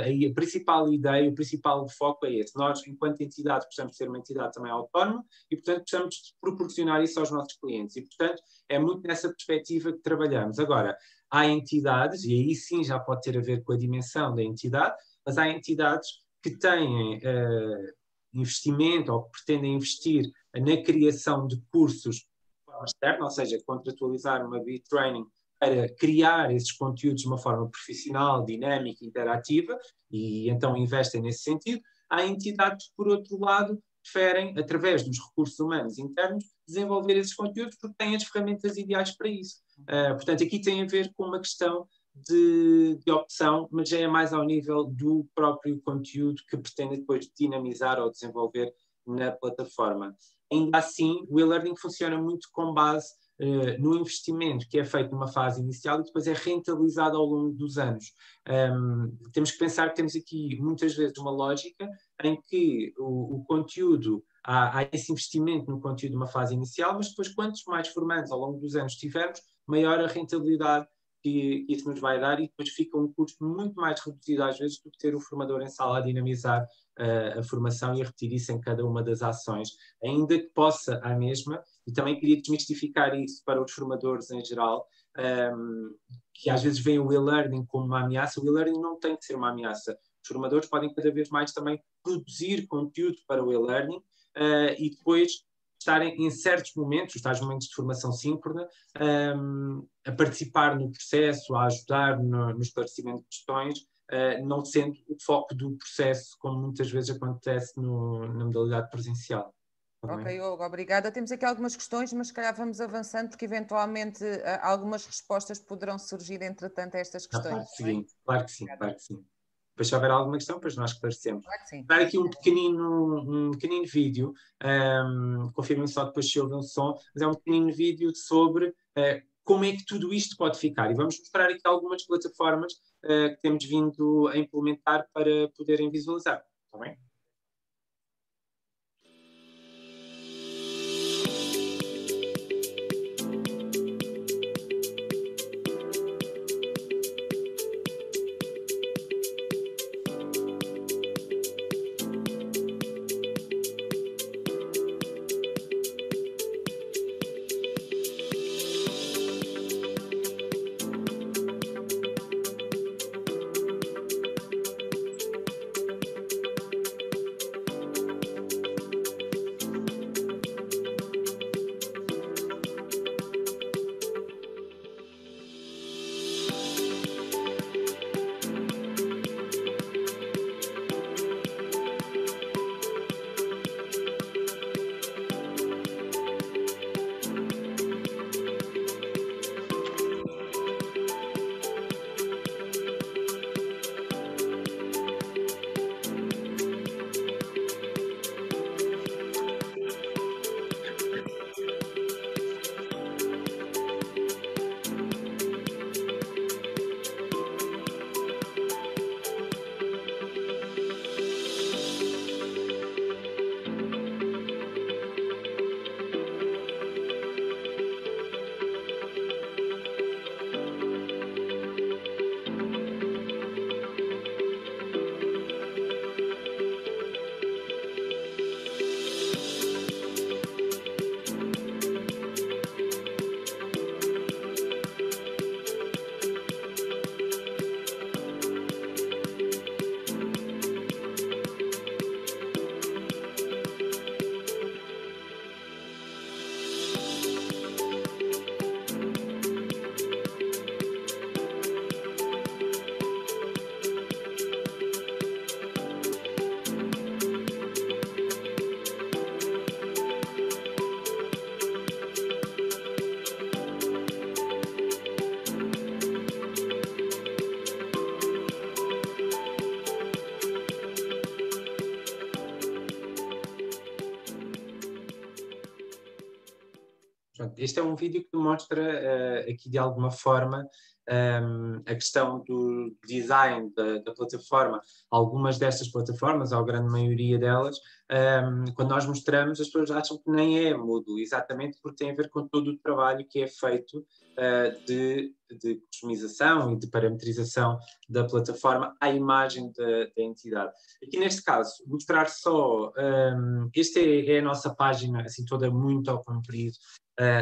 Aí a principal ideia, o principal foco é esse. Nós, enquanto entidade, precisamos ser uma entidade também autónoma e, portanto, precisamos proporcionar isso aos nossos clientes. E, portanto, é muito nessa perspectiva que trabalhamos. Agora, há entidades, e aí sim já pode ter a ver com a dimensão da entidade, mas há entidades que têm investimento ou que pretendem investir na criação de cursos de forma externa, ou seja, contratualizar uma B-Training para criar esses conteúdos de uma forma profissional, dinâmica, interativa, e então investem nesse sentido. Há entidades que, por outro lado, preferem, através dos recursos humanos internos, desenvolver esses conteúdos porque têm as ferramentas ideais para isso. Portanto, aqui tem a ver com uma questão de opção, mas já é mais ao nível do próprio conteúdo que pretende depois dinamizar ou desenvolver na plataforma. Ainda assim, o e-learning funciona muito com base no investimento que é feito numa fase inicial e depois é rentabilizado ao longo dos anos. Temos que pensar que temos aqui muitas vezes uma lógica em que o conteúdo, há esse investimento no conteúdo numa fase inicial, mas depois quantos mais formandos ao longo dos anos tivermos, maior a rentabilidade que isso nos vai dar, e depois fica um custo muito mais reduzido às vezes do que ter o formador em sala a dinamizar a formação e a repetir isso em cada uma das ações, ainda que possa à mesma. E também queria desmistificar isso para os formadores em geral, que às vezes veem o e-learning como uma ameaça. O e-learning não tem que ser uma ameaça. Os formadores podem cada vez mais também produzir conteúdo para o e-learning e depois estarem em certos momentos, os tais momentos de formação síncrona, a participar no processo, a ajudar no esclarecimento de questões, não sendo o foco do processo, como muitas vezes acontece na modalidade presencial. Ok, Hugo, obrigada. Temos aqui algumas questões, mas se calhar vamos avançando, porque eventualmente algumas respostas poderão surgir entretanto a estas questões. Na parte seguinte, claro que sim, claro que sim. Depois, se houver alguma questão, depois nós esclarecemos. Claro que sim. Dar aqui um pequenino vídeo, confirmem só depois se houve um som, mas é um pequenino vídeo sobre como é que tudo isto pode ficar. E vamos mostrar aqui algumas plataformas que temos vindo a implementar para poderem visualizar. Está bem? Este é um vídeo que demonstra aqui de alguma forma a questão do design da plataforma. Algumas destas plataformas, ou a grande maioria delas, quando nós mostramos, as pessoas acham que nem é Moodle, exatamente porque tem a ver com todo o trabalho que é feito de customização e de parametrização da plataforma à imagem da entidade. Aqui neste caso, mostrar só, esta é a nossa página, assim toda muito ao comprido,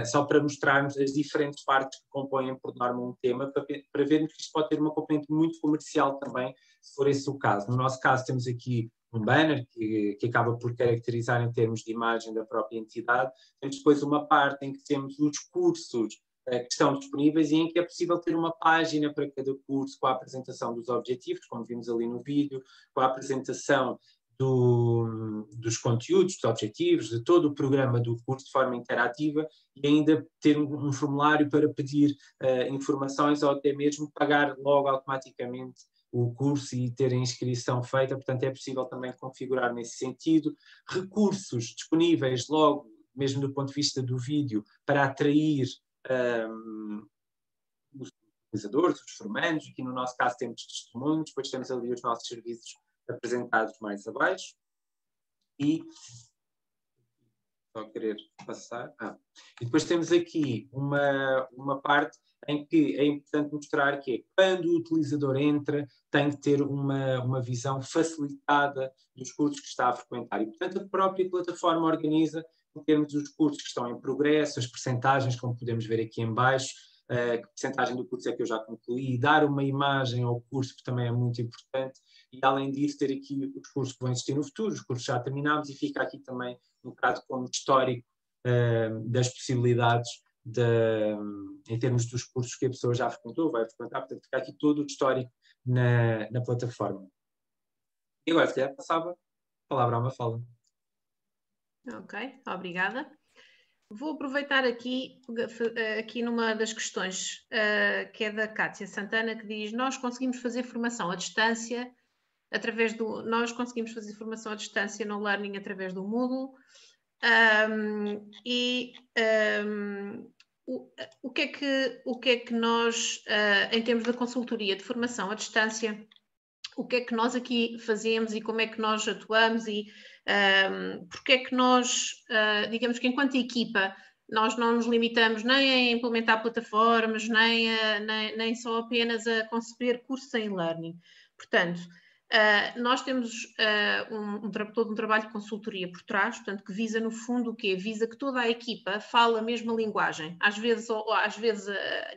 só para mostrarmos as diferentes partes que compõem por norma um tema, para vermos que isto pode ter uma componente muito comercial também, se for esse o caso. No nosso caso temos aqui um banner que acaba por caracterizar em termos de imagem da própria entidade, temos depois uma parte em que temos os cursos que estão disponíveis e em que é possível ter uma página para cada curso com a apresentação dos objetivos, como vimos ali no vídeo, com a apresentação dos conteúdos, dos objetivos, de todo o programa do curso de forma interativa e ainda ter um formulário para pedir informações ou até mesmo pagar logo automaticamente o curso e ter a inscrição feita, portanto é possível também configurar nesse sentido. Recursos disponíveis logo, mesmo do ponto de vista do vídeo, para atrair os utilizadores, os formandos. Aqui no nosso caso temos testemunhos, depois temos ali os nossos serviços apresentados mais abaixo e só querer passar. E depois temos aqui uma parte em que é importante mostrar que é quando o utilizador entra tem que ter uma visão facilitada dos cursos que está a frequentar e, portanto, a própria plataforma organiza em termos dos cursos que estão em progresso, as percentagens, como podemos ver aqui em baixo, que percentagem do curso é que eu já concluí, dar uma imagem ao curso, que também é muito importante, e além disso ter aqui os cursos que vão existir no futuro, os cursos já terminámos, e fica aqui também um bocado como histórico das possibilidades em termos dos cursos que a pessoa já frequentou, vai frequentar, portanto fica aqui todo o histórico na plataforma. E agora, se calhar, passava a palavra a Mafalda. Ok, obrigada. Vou aproveitar aqui numa das questões que é da Cátia Santana, que diz: nós conseguimos fazer formação à distância nós conseguimos fazer formação à distância no Learning através do Moodle. O que é que nós, em termos da consultoria de formação à distância, o que é que nós aqui fazemos e como é que nós atuamos e porque é que nós, digamos que enquanto equipa, nós não nos limitamos nem a implementar plataformas, nem só apenas a conceber cursos em learning. Portanto, nós temos todo um trabalho de consultoria por trás, portanto, que visa no fundo o quê? Visa que toda a equipa fale a mesma linguagem. Às vezes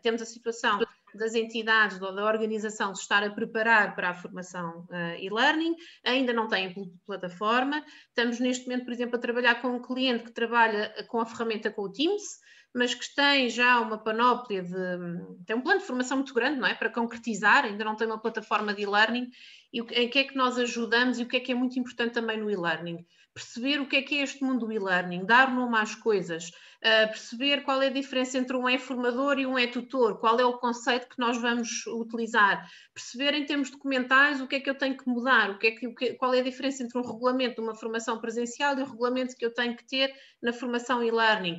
temos a situação das entidades ou da organização de estar a preparar para a formação e-learning, ainda não têm plataforma. Estamos neste momento, por exemplo, a trabalhar com um cliente que trabalha com a ferramenta com o Teams, mas que tem já uma panóplia tem um plano de formação muito grande, não é? Para concretizar, ainda não tem uma plataforma de e-learning. E em que é que nós ajudamos e o que é muito importante também no e-learning? Perceber o que é este mundo do e-learning, dar nome às coisas, perceber qual é a diferença entre um e-formador e um e-tutor, qual é o conceito que nós vamos utilizar, perceber em termos documentais o que é que eu tenho que mudar, qual é a diferença entre um regulamento de uma formação presencial e o regulamento que eu tenho que ter na formação e-learning.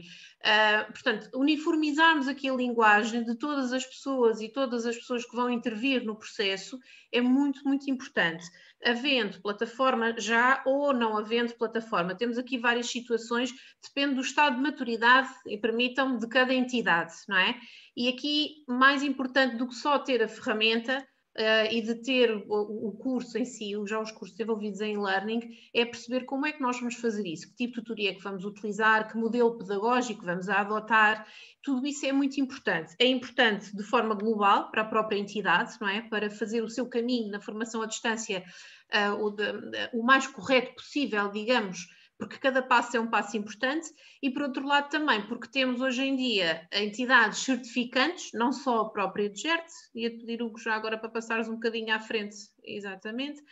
Portanto, uniformizarmos aqui a linguagem de todas as pessoas e todas as pessoas que vão intervir no processo é muito, muito importante. Havendo plataforma já ou não havendo plataforma, temos aqui várias situações, depende do estado de maturidade, e permitam, de cada entidade, não é? E aqui, mais importante do que só ter a ferramenta e de ter o curso em si, já os cursos desenvolvidos em e-learning, é perceber como é que nós vamos fazer isso, que tipo de tutoria é que vamos utilizar, que modelo pedagógico vamos adotar, tudo isso é muito importante. É importante de forma global para a própria entidade, não é? Para fazer o seu caminho na formação à distância o mais correto possível, digamos, porque cada passo é um passo importante, e por outro lado também porque temos hoje em dia entidades certificantes, não só a própria DGERT, ia pedir Hugo já agora para passares um bocadinho à frente, exatamente,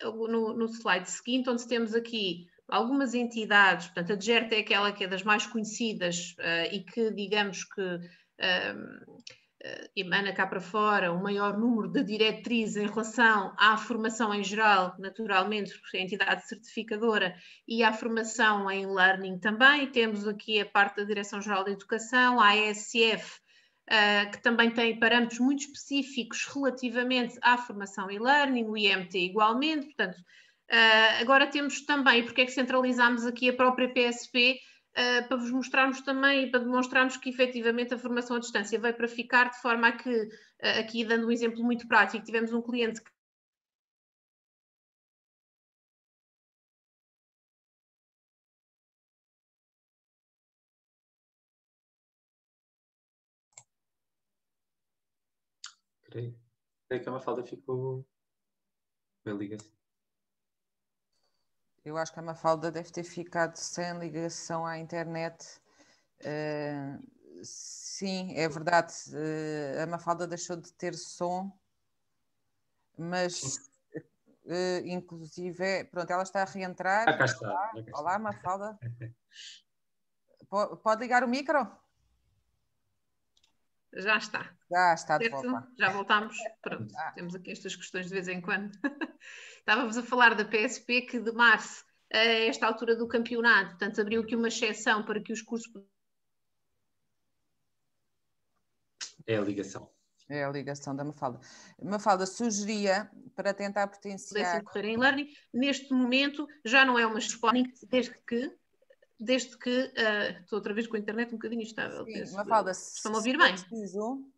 no slide seguinte, onde temos aqui algumas entidades, portanto a DGERT é aquela que é das mais conhecidas e que digamos que emana cá para fora um maior número de diretrizes em relação à formação em geral, naturalmente, porque é a entidade certificadora, e à formação em learning também. Temos aqui a parte da Direção-Geral da Educação, a ASF, que também tem parâmetros muito específicos relativamente à formação em learning, o IMT igualmente, portanto, agora temos também, porque é que centralizamos aqui a própria PSP, para vos mostrarmos também e para demonstrarmos que efetivamente a formação à distância veio para ficar, de forma a que, aqui dando um exemplo muito prático, tivemos um cliente que Creio que a Mafalda ficou bem ligação. Eu acho que a Mafalda deve ter ficado sem ligação à internet. Sim, é verdade. A Mafalda deixou de ter som, mas inclusive, pronto, ela está a reentrar. Cá está. Olá, Mafalda. Pode ligar o micro? Já está. Já está de certo? volta. Já voltámos. Pronto, temos aqui estas questões de vez em quando. Estávamos a falar da PSP que de março a esta altura do campeonato, portanto, abriu aqui uma exceção para que os cursos... É a ligação. É a ligação da Mafalda. Mafalda sugeria para tentar potenciar... pudessem correr em learning. Neste momento já não é uma spawning, desde que estou outra vez com a internet um bocadinho instável. Sim, Mafalda, estão-me a ouvir bem?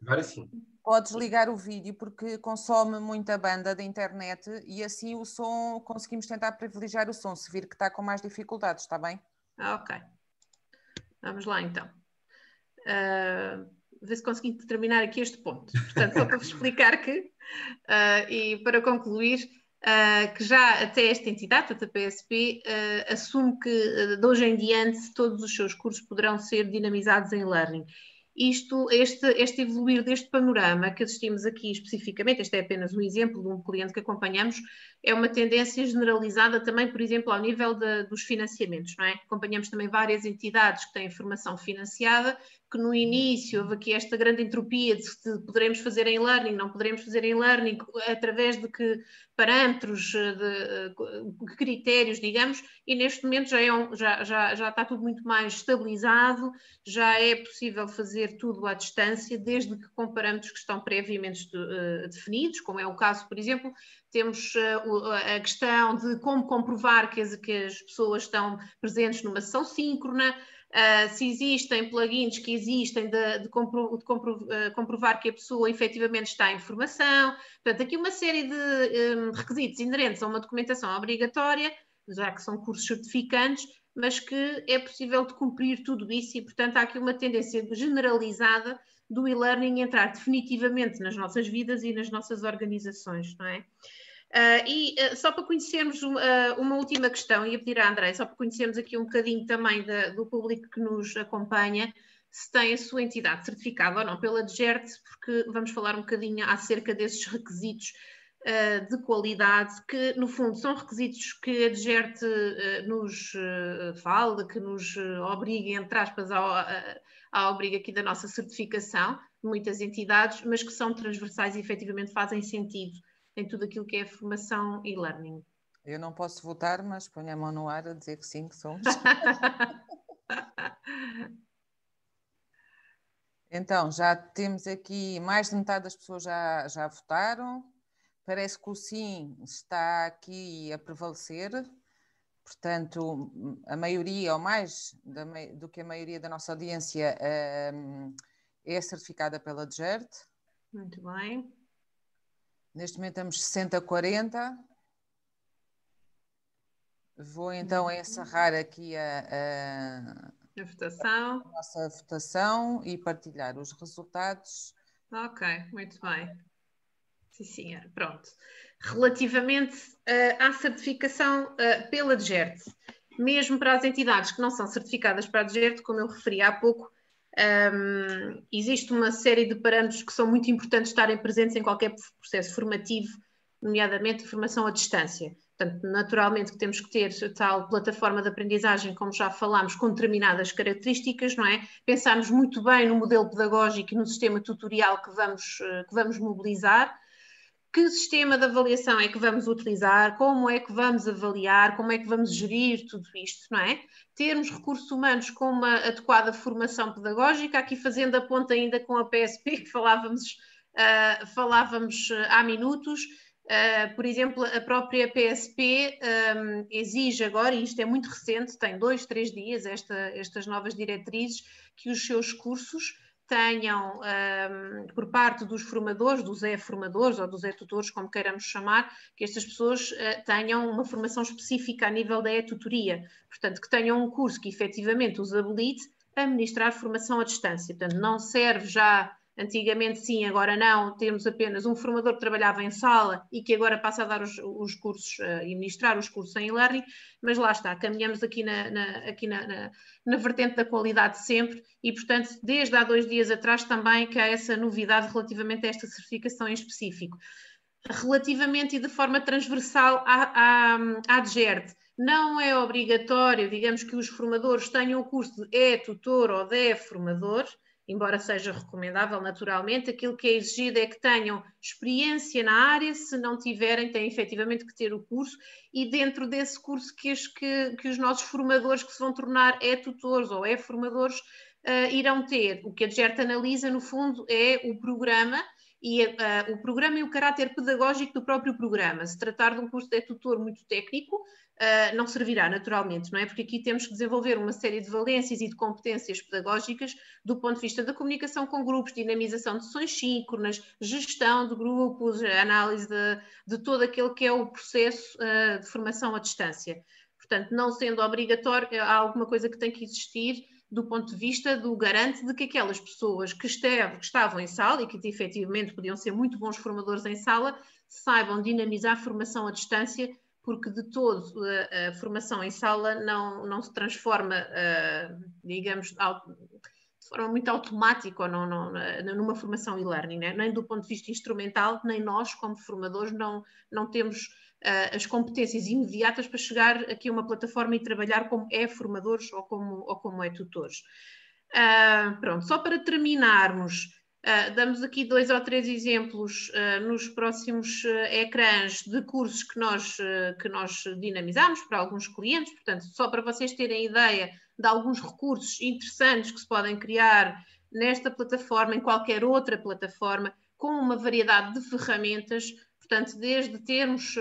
Agora sim. Podes ligar o vídeo porque consome muita banda da internet e assim o som, conseguimos tentar privilegiar o som, se vir que está com mais dificuldades, está bem? Ok. Vamos lá então. Ver se conseguimos terminar aqui este ponto. Portanto, só para vos explicar que, e para concluir, que já até esta entidade, a PSP, assume que de hoje em diante todos os seus cursos poderão ser dinamizados em learning. Este evoluir deste panorama que assistimos aqui especificamente, este é apenas um exemplo de um cliente que acompanhamos, é uma tendência generalizada também, por exemplo, ao nível dos financiamentos, não é? Acompanhamos também várias entidades que têm formação financiada, que no início houve aqui esta grande entropia de se poderemos fazer em learning, não poderemos fazer em learning, através de que parâmetros, de critérios, digamos, e neste momento já está tudo muito mais estabilizado, já é possível fazer tudo à distância, desde que com parâmetros que estão previamente definidos, como é o caso, por exemplo, temos a questão de como comprovar que as pessoas estão presentes numa sessão síncrona, se existem plugins que existem de comprovar que a pessoa efetivamente está em formação. Portanto, aqui uma série de requisitos inerentes a uma documentação obrigatória, já que são cursos certificantes, mas que é possível de cumprir tudo isso e, portanto, há aqui uma tendência generalizada do e-learning entrar definitivamente nas nossas vidas e nas nossas organizações, não é? Só para conhecermos uma última questão, ia pedir à André, só para conhecermos aqui um bocadinho também do público que nos acompanha, se tem a sua entidade certificada ou não pela DGERT, porque vamos falar um bocadinho acerca desses requisitos de qualidade, que no fundo são requisitos que a DGERT nos fala, que nos obriga, entre aspas, à obriga aqui da nossa certificação, de muitas entidades, mas que são transversais e efetivamente fazem sentido em tudo aquilo que é formação e learning. Eu não posso votar, mas ponho a mão no ar a dizer que sim, que somos. Então, já temos aqui, mais de metade das pessoas já votaram. Parece que o sim está aqui a prevalecer. Portanto, a maioria, ou mais do que a maioria da nossa audiência, é certificada pela DGERT. Muito bem. Neste momento estamos 60-40. Vou então encerrar aqui a nossa votação e partilhar os resultados. Ok, muito bem. Sim, senhora, pronto. Relativamente à certificação pela DGERT, mesmo para as entidades que não são certificadas para a DGERT, como eu referi há pouco, existe uma série de parâmetros que são muito importantes estarem presentes em qualquer processo formativo, nomeadamente a formação à distância. Portanto, naturalmente que temos que ter tal plataforma de aprendizagem, como já falámos, com determinadas características, não é? Pensarmos muito bem no modelo pedagógico e no sistema tutorial que vamos mobilizar. Que sistema de avaliação é que vamos utilizar, como é que vamos avaliar, como é que vamos gerir tudo isto, não é? Termos recursos humanos com uma adequada formação pedagógica, aqui fazendo a ponta ainda com a PSP, que falávamos há minutos, Por exemplo, a própria PSP exige agora, e isto é muito recente, tem 2, 3 dias, estas novas diretrizes, que os seus cursos tenham, por parte dos formadores, dos e-formadores ou dos e-tutores, como queiramos chamar, que estas pessoas tenham uma formação específica a nível da e-tutoria. Portanto, que tenham um curso que efetivamente os habilite a ministrar formação à distância. Portanto, não serve já... Antigamente sim, agora não, temos apenas um formador que trabalhava em sala e que agora passa a dar os cursos e ministrar os cursos em e-learning, mas lá está, caminhamos aqui na vertente da qualidade sempre e, portanto, desde há 2 dias atrás também que há essa novidade relativamente a esta certificação em específico. Relativamente e de forma transversal à DGERT, não é obrigatório, digamos, que os formadores tenham o curso de e-tutor ou de e-formador, embora seja recomendável naturalmente, aquilo que é exigido é que tenham experiência na área, se não tiverem, têm efetivamente que ter o curso, e dentro desse curso que os nossos formadores que se vão tornar e-tutores ou e-formadores irão ter. O que a DGERT analisa, no fundo, é o programa, e o programa e o caráter pedagógico do próprio programa. Se tratar de um curso de tutor muito técnico, não servirá naturalmente, não é? Porque aqui temos que desenvolver uma série de valências e de competências pedagógicas do ponto de vista da comunicação com grupos, dinamização de sessões síncronas, gestão de grupos, análise de todo aquele que é o processo de formação à distância. Portanto, não sendo obrigatório, há alguma coisa que tem que existir do ponto de vista do garante de que aquelas pessoas que estavam em sala e que efetivamente podiam ser muito bons formadores em sala, saibam dinamizar a formação à distância, porque de todo a formação em sala não se transforma, digamos, de forma muito automática ou numa formação e-learning, né? Nem do ponto de vista instrumental, nem nós como formadores não temos as competências imediatas para chegar aqui a uma plataforma e trabalhar como formadores ou como tutores. Pronto, só para terminarmos, damos aqui 2 ou 3 exemplos nos próximos ecrãs de cursos que nós dinamizamos para alguns clientes, portanto, só para vocês terem ideia de alguns recursos interessantes que se podem criar nesta plataforma, em qualquer outra plataforma, com uma variedade de ferramentas. Portanto, desde termos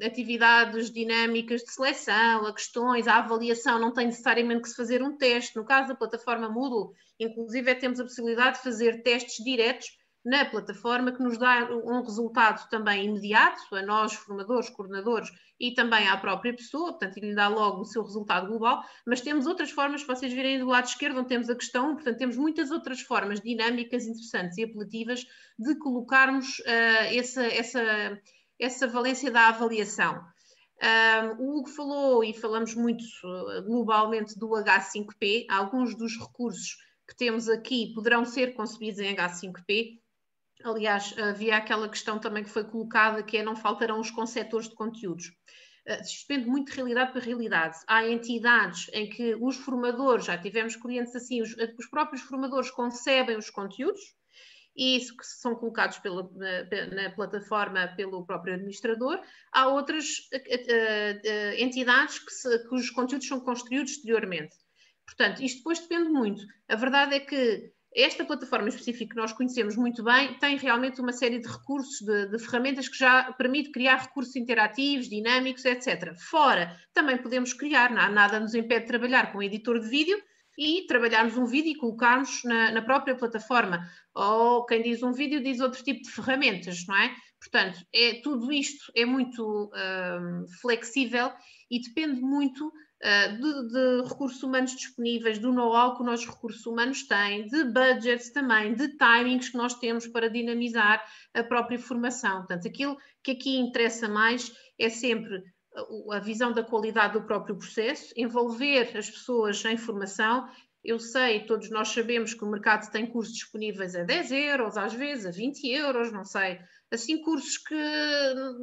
atividades dinâmicas de seleção, a questões, a avaliação, não tem necessariamente que se fazer um teste. No caso da plataforma Moodle, inclusive temos a possibilidade de fazer testes diretos na plataforma que nos dá um resultado também imediato a nós, formadores, coordenadores e também à própria pessoa, portanto, ele lhe dá logo o seu resultado global, mas temos outras formas, se vocês virem do lado esquerdo, onde temos a questão 1, portanto, temos muitas outras formas dinâmicas, interessantes e apelativas de colocarmos essa valência da avaliação. O Hugo falou, e falamos muito globalmente, do H5P. Alguns dos recursos que temos aqui poderão ser concebidos em H5P. Aliás, havia aquela questão também que foi colocada, que é não faltarão os conceptores de conteúdos. Isto depende muito de realidade para realidade. Há entidades em que os formadores, já tivemos clientes assim, os próprios formadores concebem os conteúdos, e isso que são colocados na plataforma pelo próprio administrador. Há outras entidades cujos conteúdos são construídos exteriormente. Portanto, isto depois depende muito. A verdade é que esta plataforma específica que nós conhecemos muito bem tem realmente uma série de recursos, de ferramentas que já permite criar recursos interativos, dinâmicos, etc. Fora, também podemos criar, nada nos impede de trabalhar com um editor de vídeo e trabalharmos um vídeo e colocarmos na própria plataforma. Ou quem diz um vídeo diz outro tipo de ferramentas, não é? Portanto, tudo isto é muito flexível e depende muito de recursos humanos disponíveis, do know-how que os nossos recursos humanos têm, de budgets também, de timings que nós temos para dinamizar a própria formação. Portanto, aquilo que aqui interessa mais é sempre a visão da qualidade do próprio processo, envolver as pessoas em formação. Eu sei, todos nós sabemos que o mercado tem cursos disponíveis a 10 euros, às vezes a 20 euros, não sei. Assim, cursos que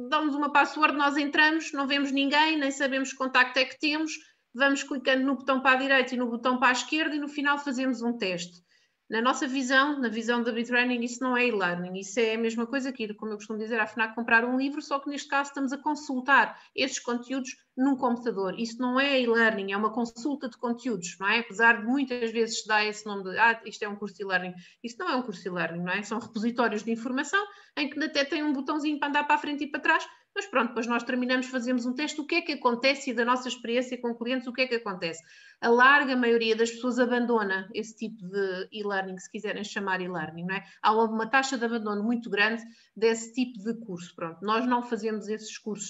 dão-nos uma password, nós entramos, não vemos ninguém, nem sabemos que contacto é que temos, vamos clicando no botão para a direita e no botão para a esquerda e no final fazemos um teste. Na nossa visão, na visão da BitTraining, isso não é e-learning, isso é a mesma coisa que ir, como eu costumo dizer, à FNAC comprar um livro, só que neste caso estamos a consultar esses conteúdos num computador. Isso não é e-learning, é uma consulta de conteúdos, não é? Apesar de muitas vezes se dar esse nome de isto é um curso de e-learning. Isso não é um curso de e-learning, não é? São repositórios de informação em que até tem um botãozinho para andar para a frente e para trás, mas pronto, depois nós terminamos, fazemos um teste, o que é que acontece, e da nossa experiência com clientes, o que é que acontece? A larga maioria das pessoas abandona esse tipo de e-learning, se quiserem chamar e-learning, não é? Há uma taxa de abandono muito grande desse tipo de curso. Pronto, nós não fazemos esses cursos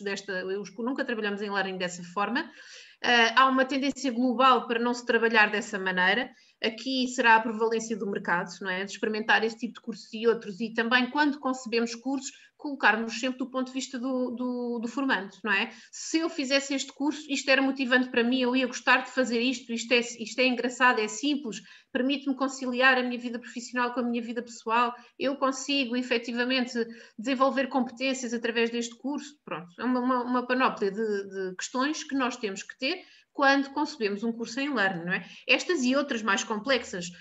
nunca trabalhamos em e-learning dessa forma. Há uma tendência global para não se trabalhar dessa maneira. Aqui será a prevalência do mercado, não é? De experimentar esse tipo de cursos e outros, e também quando concebemos cursos, colocarmos sempre do ponto de vista do formando, não é? Se eu fizesse este curso, isto era motivante para mim, eu ia gostar de fazer isto é engraçado, é simples, permite-me conciliar a minha vida profissional com a minha vida pessoal, eu consigo efetivamente desenvolver competências através deste curso. Pronto, é uma panóplia de questões que nós temos que ter quando concebemos um curso em e-learning, não é? Estas e outras mais complexas.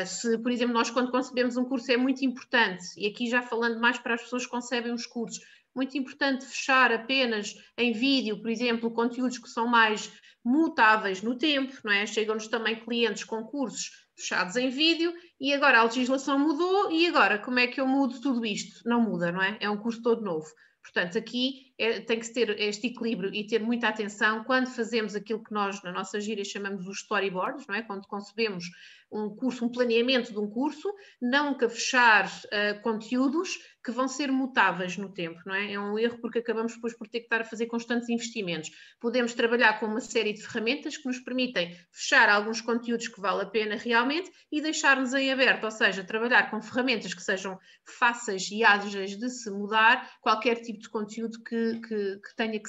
Se, por exemplo, nós quando concebemos um curso é muito importante, e aqui já falando mais para as pessoas que concebem os cursos, muito importante fechar apenas em vídeo, por exemplo, conteúdos que são mais mutáveis no tempo, não é? Chegam-nos também clientes com cursos fechados em vídeo e agora a legislação mudou e agora como é que eu mudo tudo isto? Não muda, não é? É um curso todo novo. Portanto, aqui tem que ter este equilíbrio e ter muita atenção quando fazemos aquilo que nós, na nossa gíria, chamamos os storyboards, não é? Quando concebemos um curso, um planeamento de um curso, nunca fechar conteúdos que vão ser mutáveis no tempo, não é? É um erro porque acabamos depois por ter que estar a fazer constantes investimentos. Podemos trabalhar com uma série de ferramentas que nos permitem fechar alguns conteúdos que vale a pena realmente e deixar-nos em aberto, ou seja, trabalhar com ferramentas que sejam fáceis e ágeis de se mudar qualquer tipo de conteúdo que tenha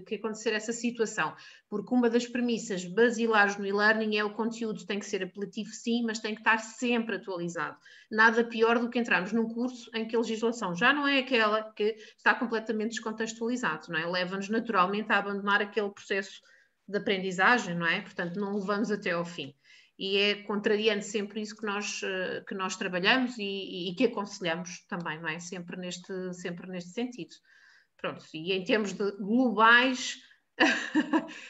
que acontecer essa situação. Porque uma das premissas basilares no e-learning é o conteúdo tem que ser apelativo, sim, mas tem que estar sempre atualizado. Nada pior do que entrarmos num curso em que a legislação já não é aquela, que está completamente descontextualizado, não é? Leva-nos naturalmente a abandonar aquele processo de aprendizagem, não é? Portanto, não o levamos até ao fim. E é contrariando sempre isso que nós trabalhamos e que aconselhamos também, não é? Sempre neste sentido. Pronto, e em termos de globais,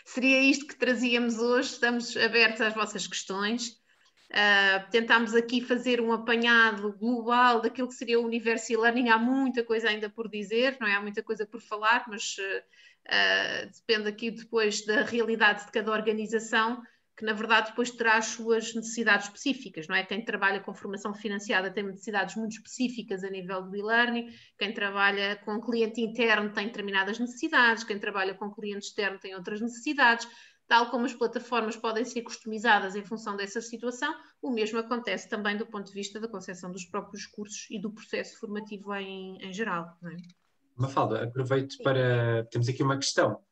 seria isto que trazíamos hoje. Estamos abertos às vossas questões. Tentámos aqui fazer um apanhado global daquilo que seria o universo e-learning. Há muita coisa ainda por dizer, não é? Há muita coisa por falar, mas depende aqui depois da realidade de cada organização, que na verdade depois terá as suas necessidades específicas, não é? Quem trabalha com formação financiada tem necessidades muito específicas a nível do e-learning, quem trabalha com cliente interno tem determinadas necessidades, quem trabalha com cliente externo tem outras necessidades, tal como as plataformas podem ser customizadas em função dessa situação, o mesmo acontece também do ponto de vista da concepção dos próprios cursos e do processo formativo em geral, não é? Mafalda, aproveito para... Temos aqui uma questão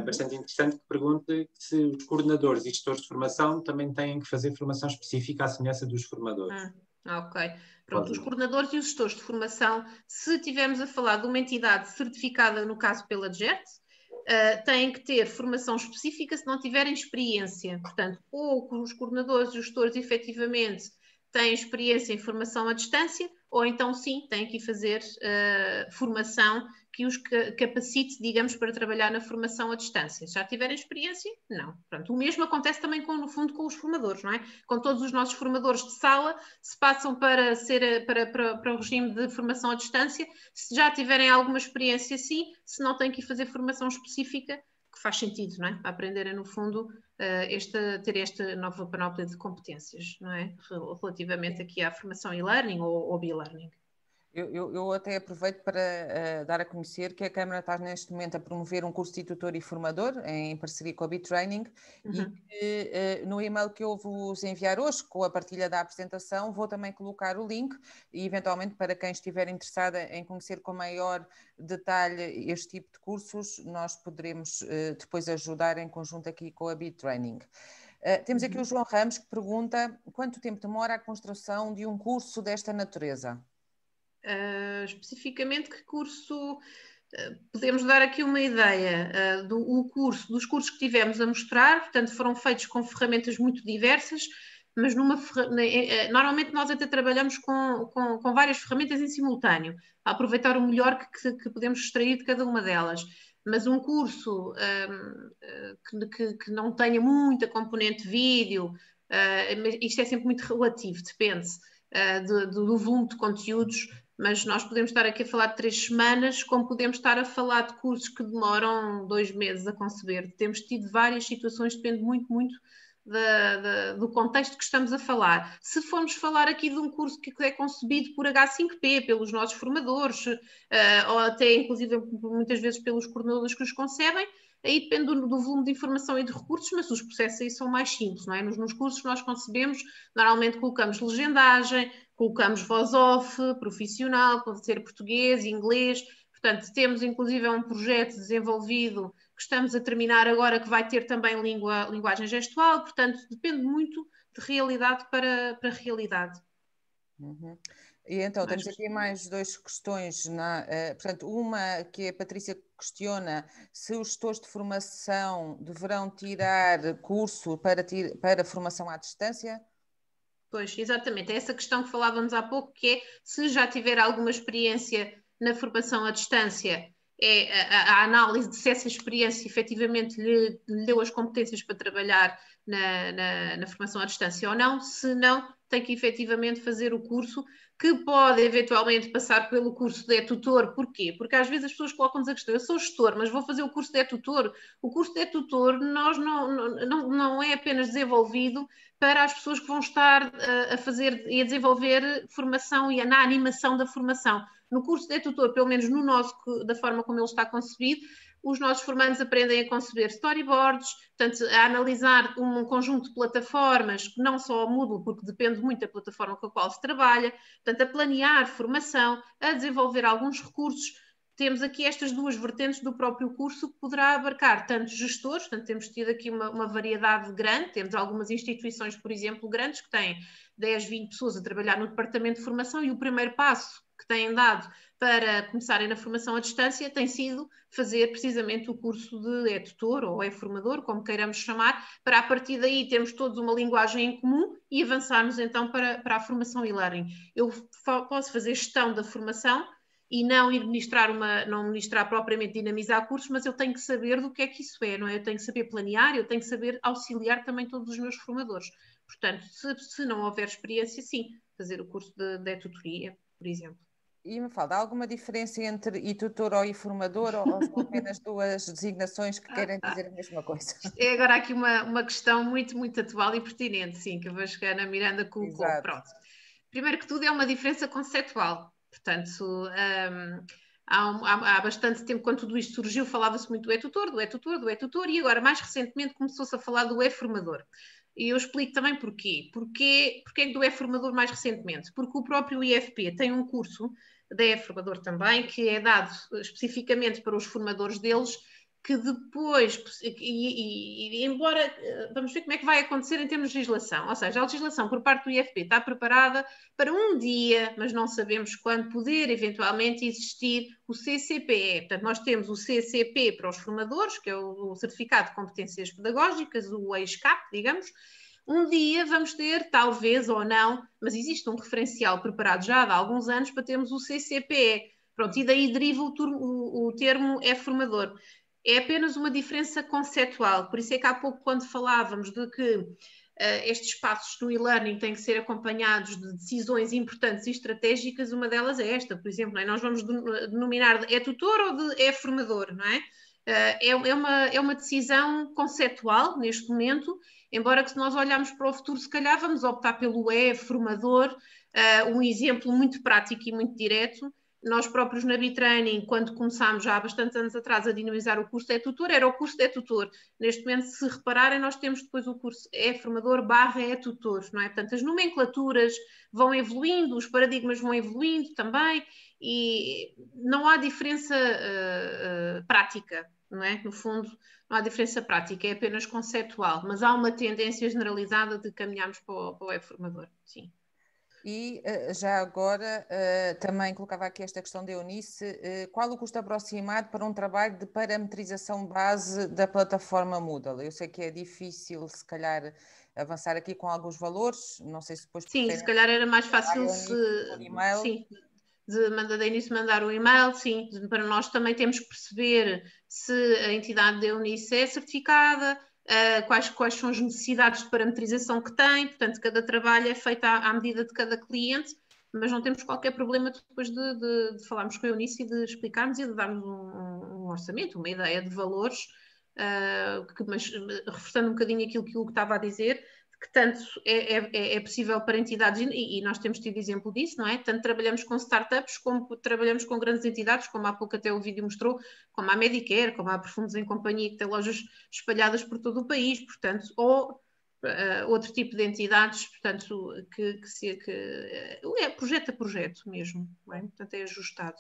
bastante interessante que pergunta se os coordenadores e gestores de formação também têm que fazer formação específica à semelhança dos formadores. Ok. Pronto, os coordenadores e os gestores de formação, se estivermos a falar de uma entidade certificada, no caso pela GET, têm que ter formação específica se não tiverem experiência. Portanto, ou os coordenadores e os gestores efetivamente têm experiência em formação à distância, ou então sim, têm que fazer formação que os capacite, digamos, para trabalhar na formação à distância. Se já tiverem experiência, não. Portanto, o mesmo acontece também, no fundo, com os formadores, não é? Com todos os nossos formadores de sala, se passam para o regime de formação à distância, se já tiverem alguma experiência, sim, se não têm que fazer formação específica, que faz sentido, não é? Para aprenderem, no fundo, ter esta nova panóplia de competências, não é? Relativamente aqui à formação e-learning ou e-learning. Eu até aproveito para dar a conhecer que a Câmara está neste momento a promover um curso de tutor e formador em parceria com a BeTraining e que no e-mail que eu vos enviar hoje, com a partilha da apresentação, vou também colocar o link e eventualmente para quem estiver interessada em conhecer com maior detalhe este tipo de cursos, nós poderemos depois ajudar em conjunto aqui com a BeTraining. Temos aqui o João Ramos que pergunta quanto tempo demora a construção de um curso desta natureza? Especificamente que curso, podemos dar aqui uma ideia dos cursos que tivemos a mostrar, portanto foram feitos com ferramentas muito diversas, mas normalmente nós até trabalhamos com várias ferramentas em simultâneo, a aproveitar o melhor que podemos extrair de cada uma delas. mas um curso que não tenha muita componente vídeo, isto é sempre muito relativo, depende do volume de conteúdos, mas nós podemos estar aqui a falar de 3 semanas, como podemos estar a falar de cursos que demoram 2 meses a conceber. Temos tido várias situações, depende muito do contexto que estamos a falar. Se formos falar aqui de um curso que é concebido por H5P, pelos nossos formadores, ou até inclusive muitas vezes pelos coordenadores que os concebem, aí depende do volume de informação e de recursos, mas os processos aí são mais simples, não é? Nos cursos que nós concebemos, normalmente colocamos legendagem, colocamos voz off, profissional, pode ser português, inglês. Portanto, temos inclusive um projeto desenvolvido que estamos a terminar agora, que vai ter também linguagem gestual. Portanto, depende muito de realidade para realidade. Uhum. E então, temos aqui mais 2 questões. Portanto, uma que a Patrícia questiona se os gestores de formação deverão tirar curso para formação à distância. Pois, exatamente. É essa questão que falávamos há pouco, que é se já tiver alguma experiência na formação à distância, a análise de se essa experiência efetivamente lhe deu as competências para trabalhar na formação à distância ou não. Se não, tem que efetivamente fazer o curso, que pode eventualmente passar pelo curso de tutor. Porquê? Porque às vezes as pessoas colocam-nos a questão: eu sou gestor, mas vou fazer o curso de tutor. O curso de tutor não é apenas desenvolvido para as pessoas que vão estar a fazer e a desenvolver formação e na animação da formação. No curso de tutor, pelo menos no nosso, da forma como ele está concebido, os nossos formandos aprendem a conceber storyboards, portanto, a analisar um conjunto de plataformas, não só o Moodle, porque depende muito da plataforma com a qual se trabalha, portanto, a planear formação, a desenvolver alguns recursos. Temos aqui estas 2 vertentes do próprio curso que poderá abarcar tanto gestores, portanto temos tido aqui uma variedade grande, temos algumas instituições, por exemplo, grandes, que têm 10, 20 pessoas a trabalhar no departamento de formação, e o primeiro passo que têm dado para começarem na formação à distância tem sido fazer precisamente o curso de tutor ou formador, como queiramos chamar, para a partir daí termos todos uma linguagem em comum e avançarmos então para a formação e-learning. Eu posso fazer gestão da formação e não ministrar propriamente dinamizar cursos, mas eu tenho que saber do que é que isso é, não é? Eu tenho que saber planear, eu tenho que saber auxiliar também todos os meus formadores. Portanto, se não houver experiência, sim, fazer o curso de tutoria, por exemplo. E me fala, há alguma diferença entre tutor ou formador, ou são apenas 2 designações que querem dizer a mesma coisa? É agora aqui uma questão muito, muito atual e pertinente, sim, que a Vascana Miranda colocou. Exato. Pronto. Primeiro que tudo, é uma diferença conceptual. Portanto, há bastante tempo, quando tudo isto surgiu, falava-se muito do tutor, e agora, mais recentemente, começou-se a falar do formador. E eu explico também porquê. Porquê é que do formador mais recentemente? Porque o próprio IFP tem um curso de formador também, que é dado especificamente para os formadores deles, que depois, embora, vamos ver como é que vai acontecer em termos de legislação, ou seja, a legislação por parte do IFP está preparada para um dia, mas não sabemos quando, poder eventualmente existir o CCPE. Portanto, nós temos o CCP para os formadores, que é o Certificado de Competências Pedagógicas, o EISCAP, digamos. Um dia vamos ter, talvez ou não, mas existe um referencial preparado já há alguns anos para termos o CCPE. Pronto, e daí deriva o termo formador. É apenas uma diferença conceptual, por isso é que há pouco, quando falávamos de que estes passos no e-learning têm que ser acompanhados de decisões importantes e estratégicas, uma delas é esta, por exemplo, não é? Nós vamos denominar de tutor ou de formador, não é? É uma decisão conceptual neste momento, embora que, se nós olharmos para o futuro, se calhar vamos optar pelo formador, um exemplo muito prático e muito direto. Nós próprios na B-Training, quando começámos já há bastantes anos atrás a dinamizar o curso de tutor, era o curso de tutor. Neste momento, se repararem, nós temos depois o curso formador / tutor, não é? Portanto, as nomenclaturas vão evoluindo, os paradigmas vão evoluindo também, e não há diferença prática, não é? No fundo, não há diferença prática, é apenas conceptual, mas há uma tendência generalizada de caminharmos para o formador, sim. E já agora também colocava aqui esta questão de Eunice, qual o custo aproximado para um trabalho de parametrização base da plataforma Moodle? Eu sei que é difícil, se calhar, avançar aqui com alguns valores, não sei se depois... Sim, se calhar era mais fácil por e-mail. Sim. da Eunice mandar o e-mail, sim, para nós também temos que perceber se a entidade da Eunice é certificada, quais são as necessidades de parametrização que tem, portanto, cada trabalho é feito à medida de cada cliente, mas não temos qualquer problema depois de falarmos com a Eunice e de explicarmos e de darmos um orçamento, uma ideia de valores, mas reforçando um bocadinho aquilo que o Hugo estava a dizer, que tanto é possível para entidades, e nós temos tido exemplo disso, não é? Tanto trabalhamos com startups, como trabalhamos com grandes entidades, como há pouco até o vídeo mostrou, como a Medicare, como a Perfumes em Companhia, que tem lojas espalhadas por todo o país, portanto, ou outro tipo de entidades, portanto, que é projeto a projeto mesmo, não é? Portanto, é ajustado.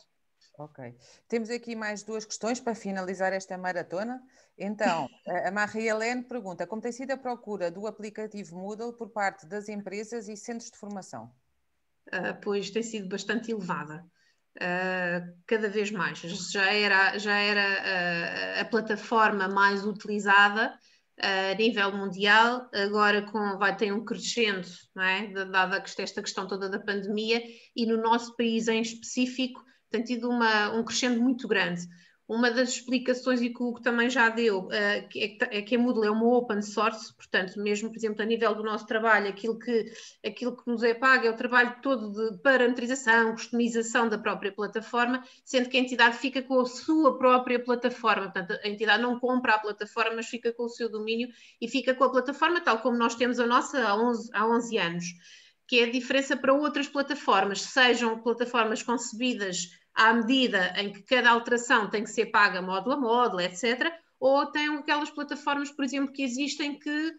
Ok. Temos aqui mais 2 questões para finalizar esta maratona. Então, a Marie-Hélène pergunta: como tem sido a procura do aplicativo Moodle por parte das empresas e centros de formação? Pois tem sido bastante elevada. Cada vez mais. Já era a plataforma mais utilizada a nível mundial, agora vai ter um crescendo, não é? Dada esta questão toda da pandemia, e no nosso país em específico tem tido um crescendo muito grande. Uma das explicações, e que o Hugo também já deu, é que a Moodle é uma open source, portanto, mesmo, por exemplo, a nível do nosso trabalho, aquilo que nos é pago é o trabalho todo de parametrização, customização da própria plataforma, sendo que a entidade fica com a sua própria plataforma. Portanto, a entidade não compra a plataforma, mas fica com o seu domínio e fica com a plataforma tal como nós temos a nossa há 11 anos, que é a diferença para outras plataformas, sejam plataformas concebidas à medida em que cada alteração tem que ser paga módulo a módulo, etc., ou tem aquelas plataformas, por exemplo, que existem que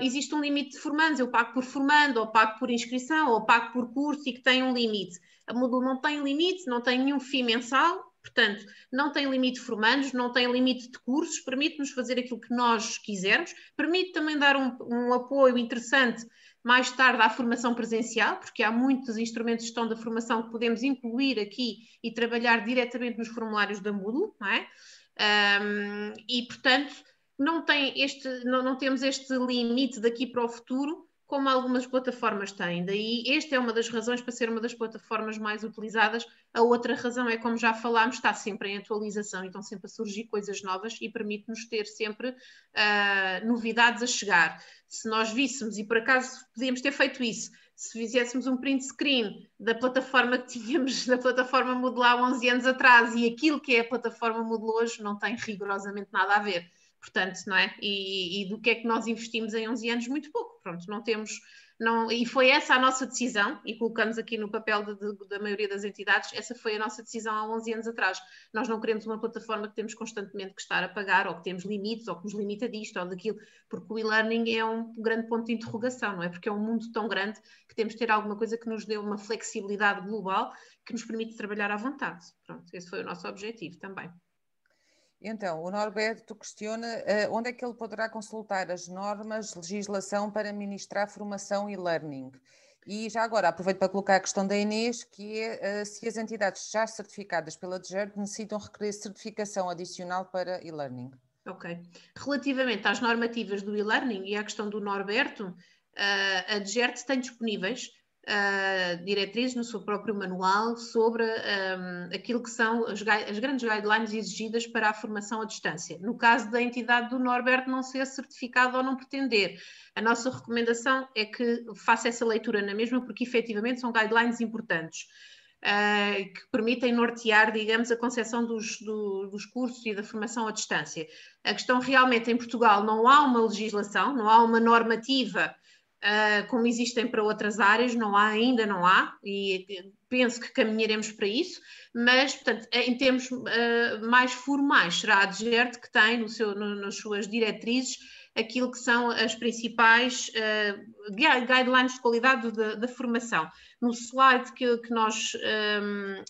existe um limite de formandos, eu pago por formando, ou pago por inscrição, ou pago por curso, e que tem um limite. A Moodle não tem limite, não tem nenhum FII mensal, portanto, não tem limite de formandos, não tem limite de cursos, permite-nos fazer aquilo que nós quisermos, permite também dar um apoio interessante mais tarde à formação presencial, porque há muitos instrumentos de gestão da formação que podemos incluir aqui e trabalhar diretamente nos formulários da Moodle, não é? E, portanto, não temos este limite daqui para o futuro, como algumas plataformas têm. Daí, esta é uma das razões para ser uma das plataformas mais utilizadas. A outra razão é, como já falámos, está sempre em atualização e estão sempre a surgir coisas novas e permite-nos ter sempre novidades a chegar. Se nós víssemos, e por acaso podíamos ter feito isso, se fizéssemos um print screen da plataforma que tínhamos, da plataforma Moodle há 11 anos atrás, e aquilo que é a plataforma Moodle hoje, não tem rigorosamente nada a ver. Portanto, não é? E do que é que nós investimos em 11 anos? Muito pouco. Pronto, não temos... e foi essa a nossa decisão, e colocamos aqui no papel da maioria das entidades, essa foi a nossa decisão há 11 anos atrás. Nós não queremos uma plataforma que temos constantemente que estar a pagar, ou que temos limites, ou que nos limita disto ou daquilo, porque o e-learning é um grande ponto de interrogação, não é? Porque é um mundo tão grande que temos de ter alguma coisa que nos dê uma flexibilidade global que nos permite trabalhar à vontade. Pronto, esse foi o nosso objetivo também. Então, o Norberto questiona onde é que ele poderá consultar as normas, legislação para ministrar formação e learning. E já agora, aproveito para colocar a questão da Inês, que é se as entidades já certificadas pela DGERT necessitam requerer certificação adicional para e-learning. Ok. Relativamente às normativas do e-learning e à questão do Norberto, a DGERT tem disponíveis diretrizes no seu próprio manual sobre aquilo que são as grandes guidelines exigidas para a formação à distância. No caso da entidade do Norberto não ser certificado ou não pretender, a nossa recomendação é que faça essa leitura na mesma, porque efetivamente são guidelines importantes. Que permitem nortear, digamos, a concepção dos cursos e da formação à distância. A questão realmente em Portugal não há uma legislação, não há uma normativa como existem para outras áreas, ainda não há, e penso que caminharemos para isso, mas, portanto, em termos mais formais, será a DGERT que tem nas suas diretrizes aquilo que são as principais guidelines de qualidade da formação. No slide que nós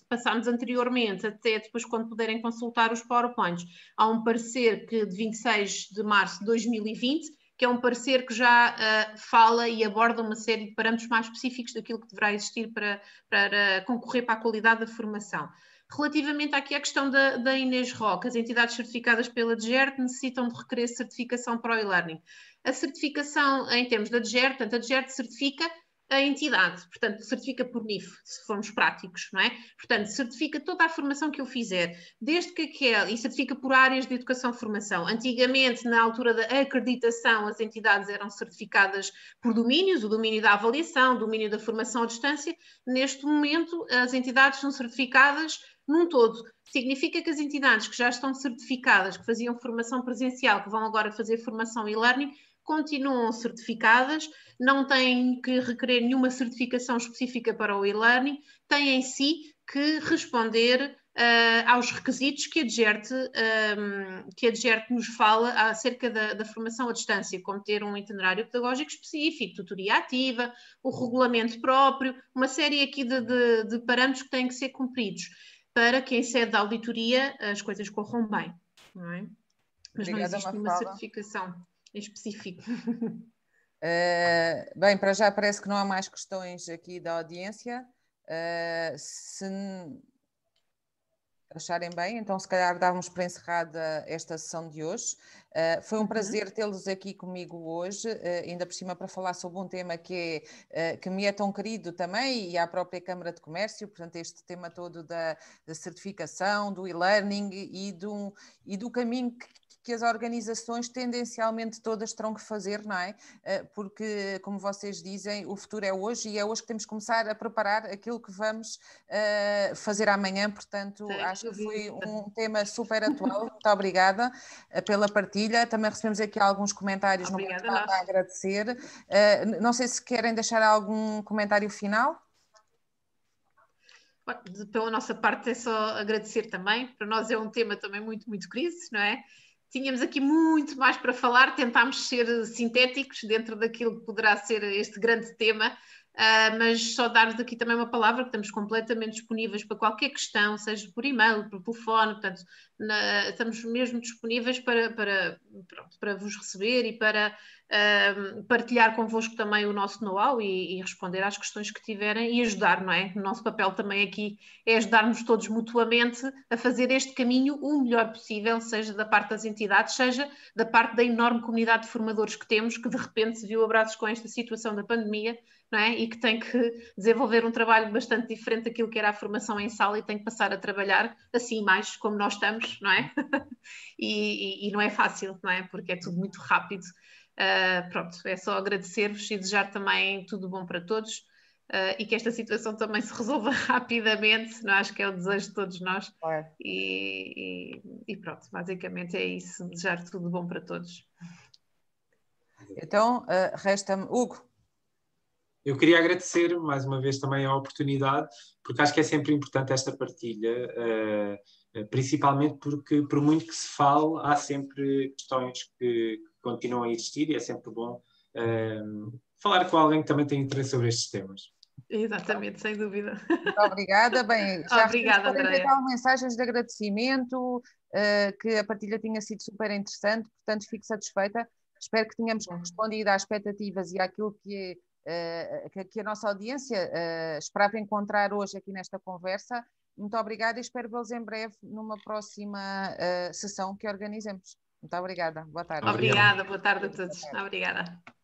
passámos anteriormente, até depois quando puderem consultar os PowerPoints, há um parecer de 26 de março de 2020, que é um parecer que já fala e aborda uma série de parâmetros mais específicos daquilo que deverá existir para concorrer para a qualidade da formação. Relativamente aqui à questão da Inês Roque, as entidades certificadas pela DGERT necessitam de requerer certificação para o e-learning. A certificação em termos da DGERT, portanto, a DGERT certifica a entidade, portanto, certifica por NIF, se formos práticos, não é? Portanto, certifica toda a formação que eu fizer, desde que e certifica por áreas de educação-formação. Antigamente, na altura da acreditação, as entidades eram certificadas por domínios, o domínio da avaliação, o domínio da formação à distância. Neste momento, as entidades são certificadas num todo. Significa que as entidades que já estão certificadas, que faziam formação presencial, que vão agora fazer formação e-learning, continuam certificadas, não têm que requerer nenhuma certificação específica para o e-learning, têm em si que responder aos requisitos que a DGERT nos fala acerca da formação à distância, como ter um itinerário pedagógico específico, tutoria ativa, o regulamento próprio, uma série aqui de parâmetros que têm que ser cumpridos para que em sede de auditoria as coisas corram bem, não é? Mas Obrigada, não existe nenhuma Mafalda. certificação em específico. Bem, para já parece que não há mais questões aqui da audiência. Se acharem bem, então se calhar dávamos por encerrada esta sessão de hoje. Foi um prazer tê-los aqui comigo hoje, ainda por cima para falar sobre um tema que me é tão querido também, e à própria Câmara de Comércio, portanto este tema todo da certificação, do e-learning e do caminho que as organizações tendencialmente todas terão que fazer, não é? Porque, como vocês dizem, o futuro é hoje e é hoje que temos que começar a preparar aquilo que vamos fazer amanhã, portanto acho que foi um tema super atual. Muito obrigada pela partilha, também recebemos aqui alguns comentários no bate-papo a agradecer. Não sei se querem deixar algum comentário final. Pela nossa parte é só agradecer também, para nós é um tema também muito, muito crise, não é? Tínhamos aqui muito mais para falar, tentámos ser sintéticos dentro daquilo que poderá ser este grande tema, mas só dar-vos aqui também uma palavra que estamos completamente disponíveis para qualquer questão, seja por e-mail, por telefone, portanto, estamos mesmo disponíveis para vos receber e para partilhar convosco também o nosso know-how e responder às questões que tiverem e ajudar, não é? O nosso papel também aqui é ajudar-nos todos mutuamente a fazer este caminho o melhor possível, seja da parte das entidades, seja da parte da enorme comunidade de formadores que temos, que de repente se viu abraços com esta situação da pandemia, não é? E que tem que desenvolver um trabalho bastante diferente daquilo que era a formação em sala e tem que passar a trabalhar assim mais como nós estamos, não é? e não é fácil, não é? Porque é tudo muito rápido. Pronto, é só agradecer-vos e desejar também tudo bom para todos e que esta situação também se resolva rapidamente, não acho que é o desejo de todos nós. Claro. E pronto, basicamente é isso, desejar tudo bom para todos. Então, resta-me... Hugo. Eu queria agradecer mais uma vez também a oportunidade, porque acho que é sempre importante esta partilha, principalmente porque, por muito que se fale, há sempre questões que continuam a existir e é sempre bom falar com alguém que também tem interesse sobre estes temas. Exatamente, sem dúvida. Muito obrigada. Bem, já Obrigada, 40 e tal mensagens de agradecimento, que a partilha tinha sido super interessante, portanto fico satisfeita. Espero que tenhamos respondido às expectativas e àquilo que a nossa audiência esperava encontrar hoje aqui nesta conversa. Muito obrigada e espero vê-los em breve numa próxima sessão que organizemos. Muito obrigada. Boa tarde. Obrigada, boa tarde a todos. Obrigada.